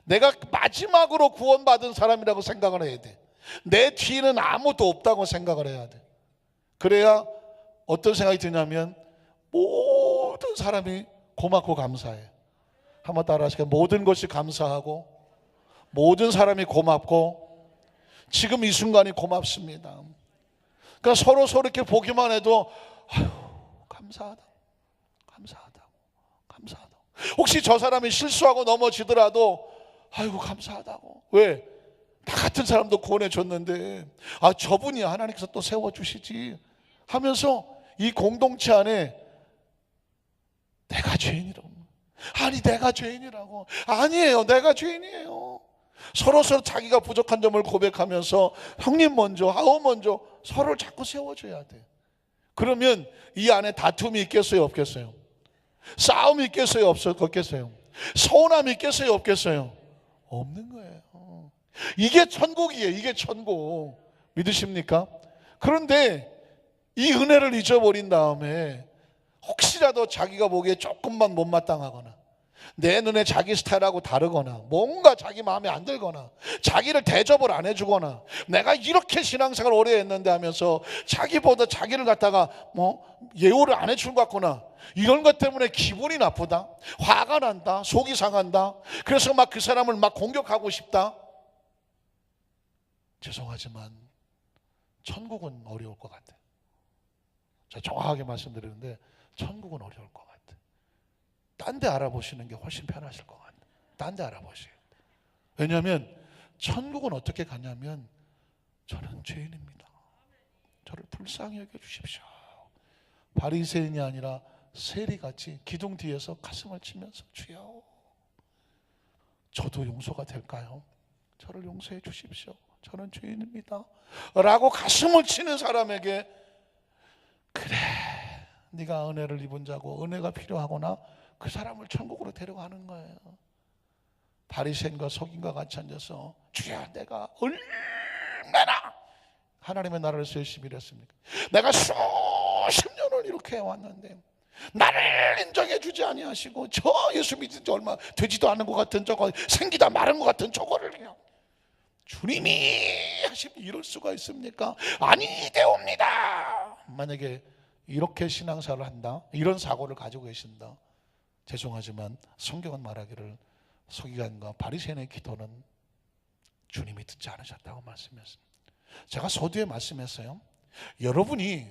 내가 마지막으로 구원받은 사람이라고 생각을 해야 돼. 내 뒤에는 아무도 없다고 생각을 해야 돼. 그래야 어떤 생각이 드냐면 모든 사람이 고맙고 감사해. 한번 따라 하실까요? 모든 것이 감사하고 모든 사람이 고맙고 지금 이 순간이 고맙습니다. 그러니까 서로 이렇게 보기만 해도 아유, 감사하다. 혹시 저 사람이 실수하고 넘어지더라도 아이고 감사하다고. 왜? 나 같은 사람도 구원해 줬는데 저분이 하나님께서 또 세워주시지 하면서 이 공동체 안에 내가 죄인이라고. 아니 내가 죄인이라고. 아니에요, 내가 죄인이에요. 서로 자기가 부족한 점을 고백하면서 형님 먼저, 아우 먼저 서로를 자꾸 세워줘야 돼. 그러면 이 안에 다툼이 있겠어요, 없겠어요? 싸움이 있겠어요, 없겠어요? 서운함이 있겠어요, 없겠어요? 없는 거예요. 이게 천국이에요. 이게 천국. 믿으십니까? 그런데 이 은혜를 잊어버린 다음에 혹시라도 자기가 보기에 조금만 못마땅하거나 내 눈에 자기 스타일하고 다르거나 뭔가 자기 마음에 안 들거나 자기를 대접을 안 해주거나 내가 이렇게 신앙생활 오래 했는데 하면서 자기보다 자기를 갖다가 예우를 안 해준 것 같거나 이런 것 때문에 기분이 나쁘다, 화가 난다, 속이 상한다, 그래서 막 그 사람을 막 공격하고 싶다. 죄송하지만 천국은 어려울 것 같아요. 제가 정확하게 말씀드리는데 천국은 어려울 것 같아요. 딴 데 알아보시는 게 훨씬 편하실 것 같아요. 딴 데 알아보세요. 왜냐하면 천국은 어떻게 가냐면 저는 죄인입니다. 저를 불쌍히 여겨주십시오. 바리새인이 아니라 세리같이 기둥 뒤에서 가슴을 치면서 주여 저도 용서가 될까요? 저를 용서해 주십시오. 저는 죄인입니다 라고 가슴을 치는 사람에게 그래 네가 은혜를 입은 자고 은혜가 필요하구나, 그 사람을 천국으로 데려가는 거예요. 바리새인과 서기관과 같이 앉아서 주여 내가 얼마나 하나님의 나라를 위해서 열심히 일했습니까? 내가 수십 년을 이렇게 해왔는데 나를 인정해 주지 아니하시고 저 예수 믿은 지 얼마 되지도 않은 것 같은 저거 생기다 마른 것 같은 저거를 그냥 주님이 하시면 이럴 수가 있습니까? 아니되옵니다. 만약에 이렇게 신앙생활을 한다, 이런 사고를 가지고 계신다, 죄송하지만 성경은 말하기를 서기관과 바리새인의 기도는 주님이 듣지 않으셨다고 말씀했습니다. 제가 서두에 말씀했어요. 여러분이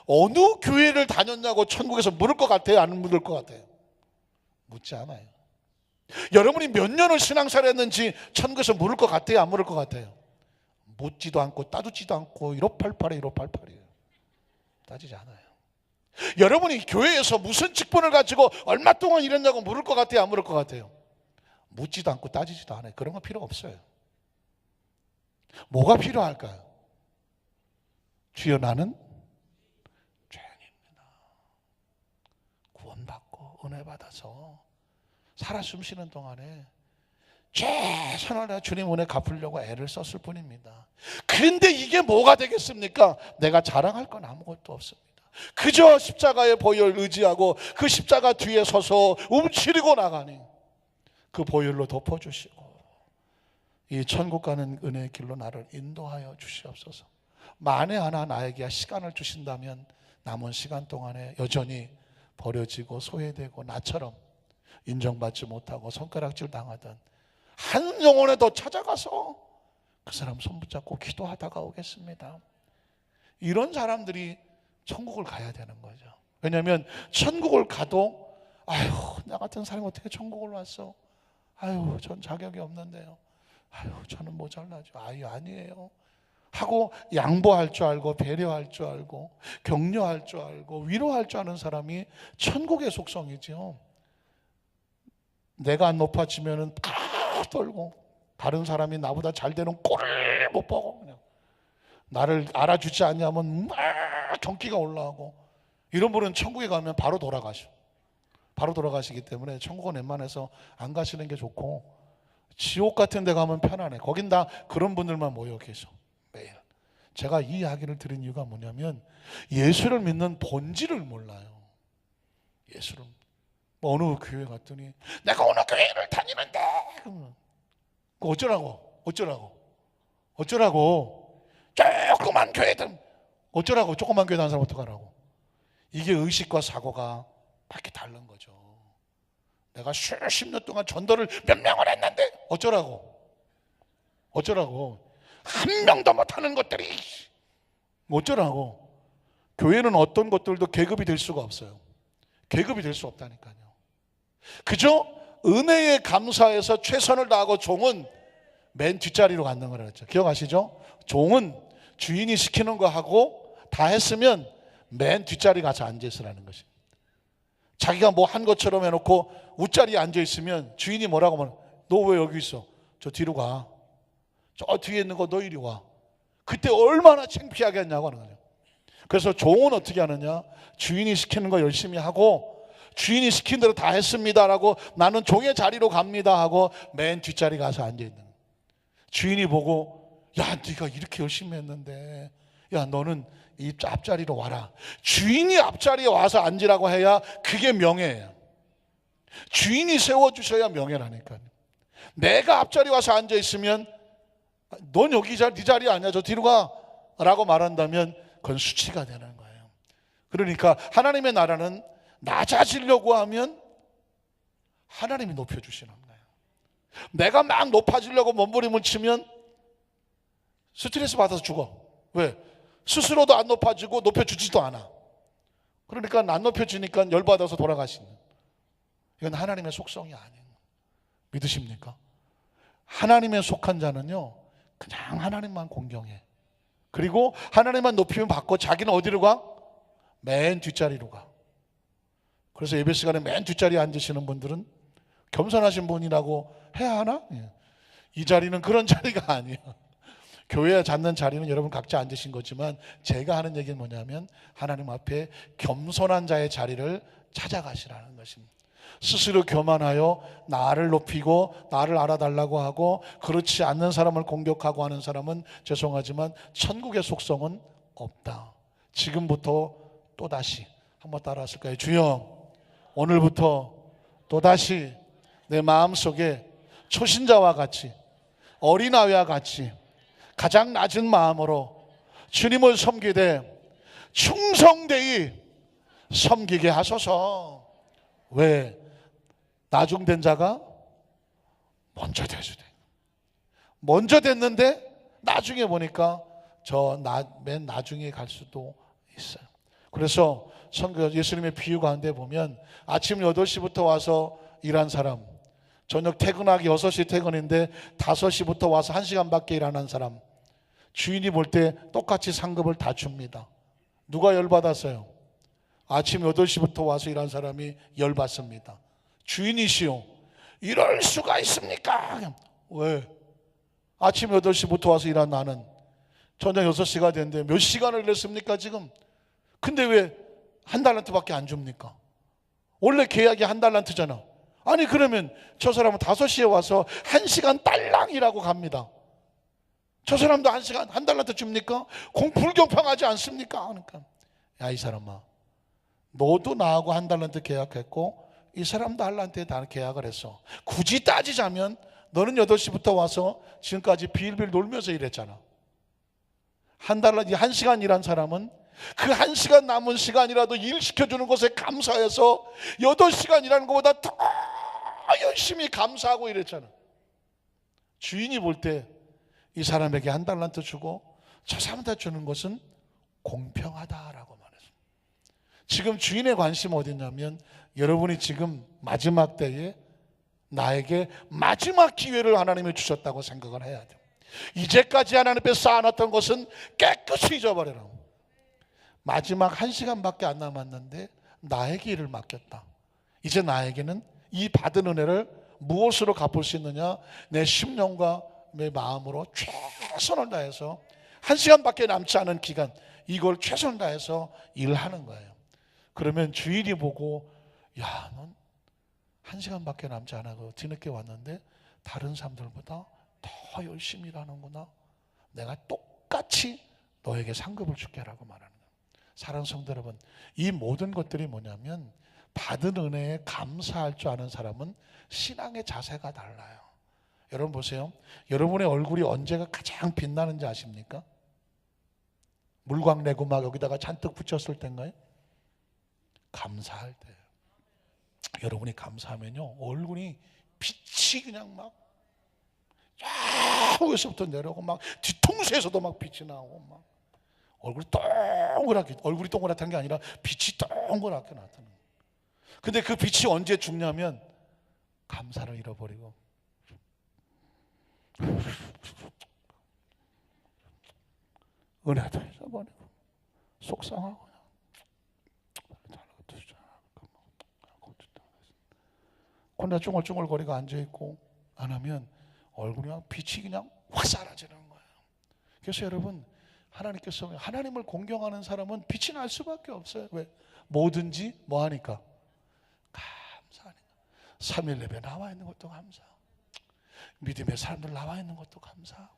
어느 교회를 다녔냐고 천국에서 물을 것 같아요? 안 물을 것 같아요? 묻지 않아요. 여러분이 몇 년을 신앙생활 했는지 천국에서 물을 것 같아요? 안 물을 것 같아요? 묻지도 않고 따지지도 않고 1588에 1588이에요. 따지지 않아요. 여러분이 교회에서 무슨 직분을 가지고 얼마 동안 일했냐고 물을 것 같아요? 안 물을 것 같아요? 묻지도 않고 따지지도 않아요. 그런 거 필요 없어요. 뭐가 필요할까요? 주여 나는 죄인입니다. 구원받고 은혜 받아서 살아 숨쉬는 동안에 최선을 다해 주님 은혜 갚으려고 애를 썼을 뿐입니다. 그런데 이게 뭐가 되겠습니까? 내가 자랑할 건 아무것도 없습니다. 그저 십자가의 보혈 의지하고 그 십자가 뒤에 서서 움츠리고 나가니 그 보혈로 덮어주시고 이 천국 가는 은혜의 길로 나를 인도하여 주시옵소서. 만에 하나 나에게 시간을 주신다면 남은 시간 동안에 여전히 버려지고 소외되고 나처럼 인정받지 못하고 손가락질 당하던 한 영혼에 더 찾아가서 그 사람 손 붙잡고 기도하다가 오겠습니다. 이런 사람들이 천국을 가야 되는 거죠. 왜냐하면 천국을 가도 아유 나 같은 사람이 어떻게 천국을 왔어? 아유 전 자격이 없는데요. 아유 저는 모자라죠. 아유 아니에요 하고 양보할 줄 알고 배려할 줄 알고 격려할 줄 알고 위로할 줄 아는 사람이 천국의 속성이죠. 내가 안 높아지면은 팍 떨고 다른 사람이 나보다 잘 되는 꼴을 못 보고 그냥 나를 알아주지 않냐면 막 경기가 올라오고 이런 분은 천국에 가면 바로 돌아가셔. 바로 돌아가시기 때문에 천국은 웬만해서 안 가시는 게 좋고 지옥 같은 데 가면 편안해. 거긴 다 그런 분들만 모여 계셔 매일. 제가 이 이야기를 드린 이유가 뭐냐면 예수를 믿는 본질을 몰라요. 예수를 어느 교회 갔더니 내가 어느 교회를 다니는데 어쩌라고 조그만 교회든 어쩌라고 조그만 교회 다니는 사람 어떡하라고. 이게 의식과 사고가 밖에 다른 거죠. 내가 수십 년 동안 전도를 몇 명을 했는데 어쩌라고 한 명도 못하는 것들이 어쩌라고. 교회는 어떤 것들도 계급이 될 수가 없어요. 계급이 될 수 없다니까요. 그저 은혜에 감사해서 최선을 다하고 종은 맨 뒷자리로 갖는 거라 그랬죠. 기억하시죠? 종은 주인이 시키는 거 하고 다 했으면 맨 뒷자리 가서 앉아있으라는 것이. 자기가 뭐 한 것처럼 해놓고 웃자리에 앉아있으면 주인이 뭐라고 하면 너 왜 여기 있어? 저 뒤로 가. 저 뒤에 있는 거 너 이리 와. 그때 얼마나 창피하게 했냐고 하는 거예요. 그래서 종은 어떻게 하느냐? 주인이 시키는 거 열심히 하고 주인이 시킨 대로 다 했습니다라고 나는 종의 자리로 갑니다 하고 맨 뒷자리 가서 앉아있는 거예요. 주인이 보고 야 네가 이렇게 열심히 했는데 야 너는 이 앞자리로 와라. 주인이 앞자리에 와서 앉으라고 해야 그게 명예예요. 주인이 세워주셔야 명예라니까요. 내가 앞자리에 와서 앉아있으면 넌 여기 네 자리 아니야 저 뒤로 가 라고 말한다면 그건 수치가 되는 거예요. 그러니까 하나님의 나라는 낮아지려고 하면 하나님이 높여주시는 거예요. 내가 막 높아지려고 몸부림을 치면 스트레스 받아서 죽어. 왜? 스스로도 안 높아지고 높여주지도 않아. 그러니까 안 높여지니까 열받아서 돌아가시는. 이건 하나님의 속성이 아니에요. 믿으십니까? 하나님의 속한 자는요 그냥 하나님만 공경해. 그리고 하나님만 높이면 받고 자기는 어디로 가? 맨 뒷자리로 가. 그래서 예배 시간에 맨 뒷자리에 앉으시는 분들은 겸손하신 분이라고 해야 하나? 이 자리는 그런 자리가 아니에요. 교회에 잡는 자리는 여러분 각자 앉으신 거지만 제가 하는 얘기는 뭐냐면 하나님 앞에 겸손한 자의 자리를 찾아가시라는 것입니다. 스스로 교만하여 나를 높이고 나를 알아달라고 하고 그렇지 않는 사람을 공격하고 하는 사람은 죄송하지만 천국의 속성은 없다. 지금부터 또다시 한번 따라하실까요? 주여 오늘부터 또다시 내 마음속에 초신자와 같이 어린아이와 같이 가장 낮은 마음으로 주님을 섬기되 충성되이 섬기게 하소서. 왜? 나중된 자가 먼저 되주되. 먼저 됐는데 나중에 보니까 맨 나중에 갈 수도 있어요. 그래서 예수님의 비유 가운데 보면 아침 8시부터 와서 일한 사람, 저녁 퇴근하기 6시 퇴근인데 5시부터 와서 1시간밖에 일 안 한 사람, 주인이 볼 때 똑같이 상급을 다 줍니다. 누가 열받았어요? 아침 8시부터 와서 일한 사람이 열받습니다. 주인이시오, 이럴 수가 있습니까? 왜? 아침 8시부터 와서 일한 나는 저녁 6시가 됐는데 몇 시간을 일했습니까 지금? 근데 왜 한 달란트밖에 안 줍니까? 원래 계약이 한 달란트잖아. 아니 그러면 저 사람은 5시에 와서 1시간 딸랑 일하고 갑니다. 저 사람도 1시간 한 달란트 줍니까? 불공평하지 않습니까? 그러니까 야, 이 사람아, 너도 나하고 한 달란트 계약했고 이 사람도 한 달란트에 계약을 했어. 굳이 따지자면 너는 8시부터 와서 지금까지 빌빌 놀면서 일했잖아. 한 달란트 1시간 일한 사람은 그 1시간 남은 시간이라도 일 시켜주는 것에 감사해서 8시간 일하는 것보다 더 열심히 감사하고 일했잖아. 주인이 볼 때 이 사람에게 한 달란트 주고 저 사람한테 주는 것은 공평하다라고 말했습니다. 지금 주인의 관심은 어딨냐면 여러분이 지금 마지막 때에 나에게 마지막 기회를 하나님이 주셨다고 생각을 해야 돼요. 이제까지 하나님 앞에 쌓아놨던 것은 깨끗이 잊어버려라. 마지막 1시간밖에 안 남았는데 나에게 일을 맡겼다. 이제 나에게는 이 받은 은혜를 무엇으로 갚을 수 있느냐? 내 심령과 내 마음으로 최선을 다해서 1시간밖에 남지 않은 기간, 이걸 최선을 다해서 일하는 거예요. 그러면 주인이 보고, 야, 넌 1시간밖에 남지 않아서 뒤늦게 왔는데 다른 사람들보다 더 열심히 일하는구나. 내가 똑같이 너에게 상급을 줄게라고 말하는 거예요. 사랑하는 성도 여러분, 이 모든 것들이 뭐냐면 받은 은혜에 감사할 줄 아는 사람은 신앙의 자세가 달라요. 여러분 보세요. 여러분의 얼굴이 언제가 가장 빛나는지 아십니까? 물광 내고 막 여기다가 잔뜩 붙였을 때인가요? 감사할 때예요. 여러분이 감사하면요, 얼굴이 빛이 그냥 막 좌우에서부터 내려오고 막 뒤통수에서도 막 빛이 나오고 막 얼굴이 동그랗다는 게 아니라 빛이 동그랗게 나타나는 거예요. 근데 그 빛이 언제 죽냐면 감사를 잃어버리고 은혜도 잊어버리고 속상하고 혼자 쭝얼쭝얼거리고 앉아있고 안 하면 얼굴이 막 빛이 그냥 확 사라지는 거예요. 그래서 여러분, 하나님께서 하나님을 공경하는 사람은 빛이 날 수밖에 없어요. 왜? 뭐든지 뭐하니까? 감사하니까. 3일 예배 나와 있는 것도 감사하고, 믿음의 사람들 나와 있는 것도 감사하고,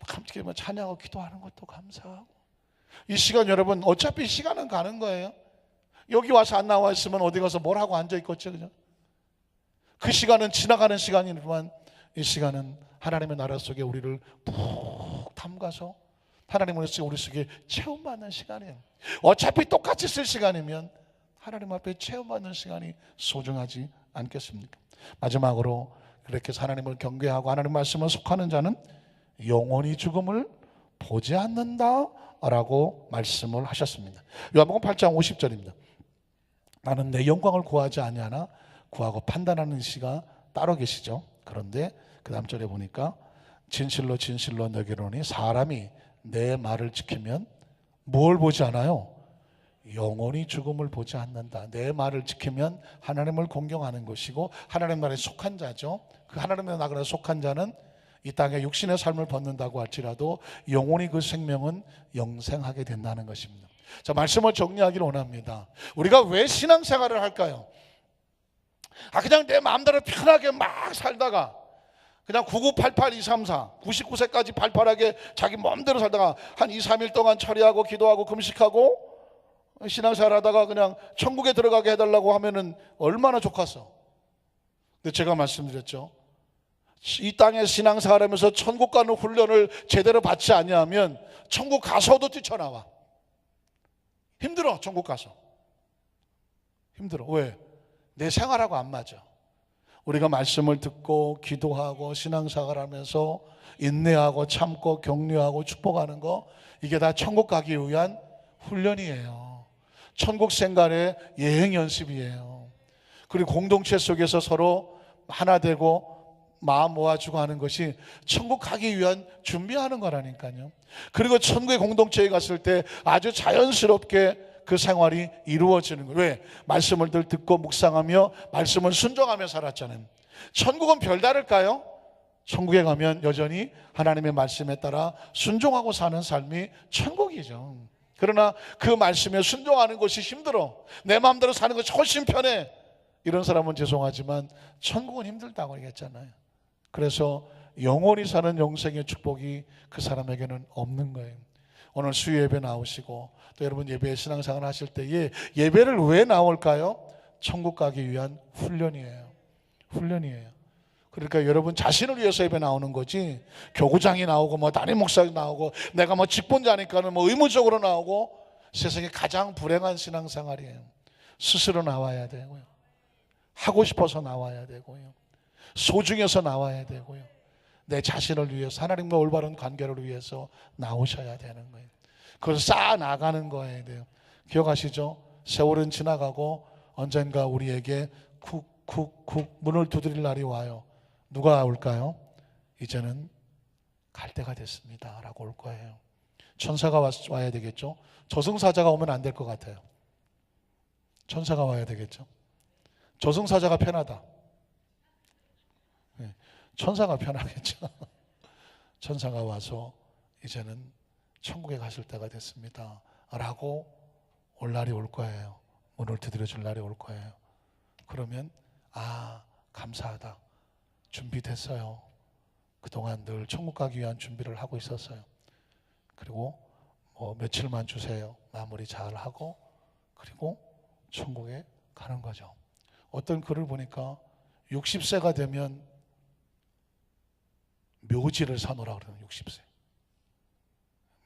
함께 찬양하고 기도하는 것도 감사하고. 이 시간 여러분, 어차피 시간은 가는 거예요. 여기 와서 안 나와 있으면 어디 가서 뭘 하고 앉아 있겠죠, 그냥. 그 시간은 지나가는 시간이지만 이 시간은 하나님의 나라 속에 우리를 푹 담가서 하나님을 우리 속에 체험받는 시간이에요. 어차피 똑같이 쓸 시간이면 하나님 앞에 체험받는 시간이 소중하지 않겠습니까? 마지막으로 그렇게 하나님을 경외하고 하나님 말씀을 속하는 자는 영원히 죽음을 보지 않는다라고 말씀을 하셨습니다. 요한복음 8장 50절입니다. 나는 내 영광을 구하지 아니하나 구하고 판단하는 이가 따로 계시죠. 그런데 그 다음 절에 보니까 진실로 진실로 너희에게 이르노니 사람이 내 말을 지키면 뭘 보지 않아요? 영원히 죽음을 보지 않는다. 내 말을 지키면 하나님을 공경하는 것이고 하나님 말에 속한 자죠. 그 하나님의 나라에 속한 자는 이 땅에 육신의 삶을 벗는다고 할지라도 영원히 그 생명은 영생하게 된다는 것입니다. 자, 말씀을 정리하기를 원합니다. 우리가 왜 신앙생활을 할까요? 그냥 내 마음대로 편하게 막 살다가 그냥 9988234 99세까지 팔팔하게 자기 마음대로 살다가 한 2, 3일 동안 처리하고 기도하고 금식하고 신앙생활 하다가 그냥 천국에 들어가게 해달라고 하면은 얼마나 좋겠어. 근데 제가 말씀드렸죠. 이 땅에 신앙생활 하면서 천국 가는 훈련을 제대로 받지 아니하면 천국 가서도 뛰쳐나와. 힘들어. 천국 가서 힘들어. 왜? 내 생활하고 안 맞아. 우리가 말씀을 듣고 기도하고 신앙생활 하면서 인내하고 참고 격려하고 축복하는 거, 이게 다 천국 가기 위한 훈련이에요. 천국 생활의 예행 연습이에요. 그리고 공동체 속에서 서로 하나 되고 마음 모아주고 하는 것이 천국 가기 위한 준비하는 거라니까요. 그리고 천국의 공동체에 갔을 때 아주 자연스럽게 그 생활이 이루어지는 거예요. 왜? 말씀을 늘 듣고 묵상하며 말씀을 순종하며 살았잖아요. 천국은 별다를까요? 천국에 가면 여전히 하나님의 말씀에 따라 순종하고 사는 삶이 천국이죠. 그러나 그 말씀에 순종하는 것이 힘들어, 내 마음대로 사는 것이 훨씬 편해, 이런 사람은 죄송하지만 천국은 힘들다고 얘기했잖아요. 그래서 영원히 사는 영생의 축복이 그 사람에게는 없는 거예요. 오늘 수요 예배 나오시고 또 여러분 예배 신앙생활 하실 때에 예배를 왜 나올까요? 천국 가기 위한 훈련이에요. 훈련이에요. 그러니까 여러분 자신을 위해서 예배 나오는 거지, 교구장이 나오고 뭐 담임 목사가 나오고 내가 뭐 직분자니까는 뭐 의무적으로 나오고, 세상에 가장 불행한 신앙생활이에요. 스스로 나와야 되고요, 하고 싶어서 나와야 되고요, 소중해서 나와야 되고요, 내 자신을 위해서 하나님과 올바른 관계를 위해서 나오셔야 되는 거예요. 그걸 쌓아 나가는 거예요. 기억하시죠? 세월은 지나가고 언젠가 우리에게 쿡쿡쿡 문을 두드릴 날이 와요. 누가 올까요? 이제는 갈 때가 됐습니다 라고 올 거예요. 천사가 와야 되겠죠. 저승사자가 오면 안 될 것 같아요. 천사가 와야 되겠죠. 저승사자가 편하다. 네, 천사가 편하겠죠. 천사가 와서 이제는 천국에 가실 때가 됐습니다 라고 올 날이 올 거예요. 문을 두드려 줄 날이 올 거예요. 그러면 감사하다, 준비됐어요. 그동안 늘 천국 가기 위한 준비를 하고 있었어요. 그리고 뭐 며칠만 주세요, 마무리 잘 하고 그리고 천국에 가는 거죠. 어떤 글을 보니까 60세가 되면 묘지를 사놓으라 그러는, 60세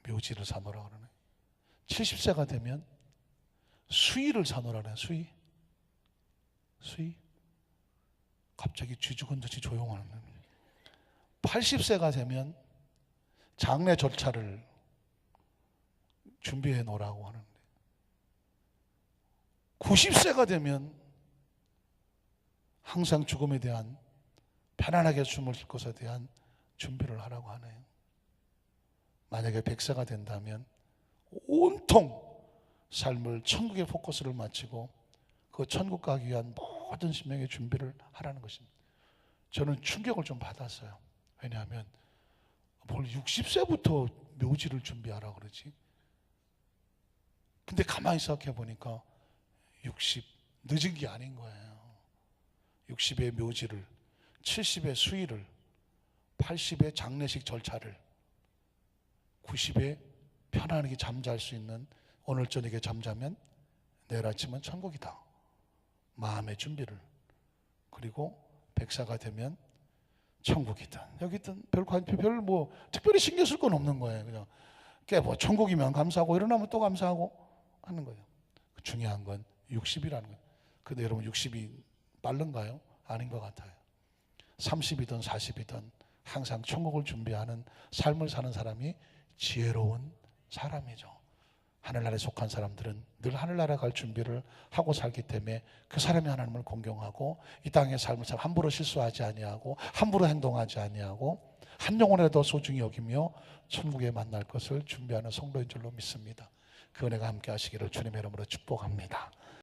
묘지를 사놓으라 그러네. 70세가 되면 수의를 사놓으라 그러네. 수의. 갑자기 쥐죽은 듯이 조용하는. 80세가 되면 장례 절차를 준비해 놓으라고 하는데, 90세가 되면 항상 죽음에 대한, 편안하게 숨을 쉴 것에 대한 준비를 하라고 하네요. 만약에 100세가 된다면 온통 삶을 천국의 포커스를 맞추고 그 천국 가기 위한 모든 신명의 준비를 하라는 것입니다. 저는 충격을 좀 받았어요. 왜냐하면 뭘 60세부터 묘지를 준비하라 그러지? 근데 가만히 생각해 보니까 60 늦은 게 아닌 거예요. 60의 묘지를, 70의 수의를, 80의 장례식 절차를, 90에 편안하게 잠잘 수 있는, 오늘 저녁에 잠자면 내일 아침은 천국이다, 마음의 준비를, 그리고 100세가 되면 천국이든 여기든 별 뭐 특별히 신경 쓸 건 없는 거예요. 그냥 뭐 천국이면 감사하고 일어나면 또 감사하고 하는 거예요. 중요한 건 60이라는 거예요. 근데 여러분 60이 빠른가요? 아닌 것 같아요. 30이든 40이든 항상 천국을 준비하는 삶을 사는 사람이 지혜로운 사람이죠. 하늘나라에 속한 사람들은 늘 하늘나라 갈 준비를 하고 살기 때문에 그 사람이 하나님을 공경하고 이 땅의 삶을 참 함부로 실수하지 아니하고 함부로 행동하지 아니하고 한 영혼에도 소중히 여기며 천국에 만날 것을 준비하는 성도인 줄로 믿습니다. 그 은혜가 함께 하시기를 주님의 이름으로 축복합니다.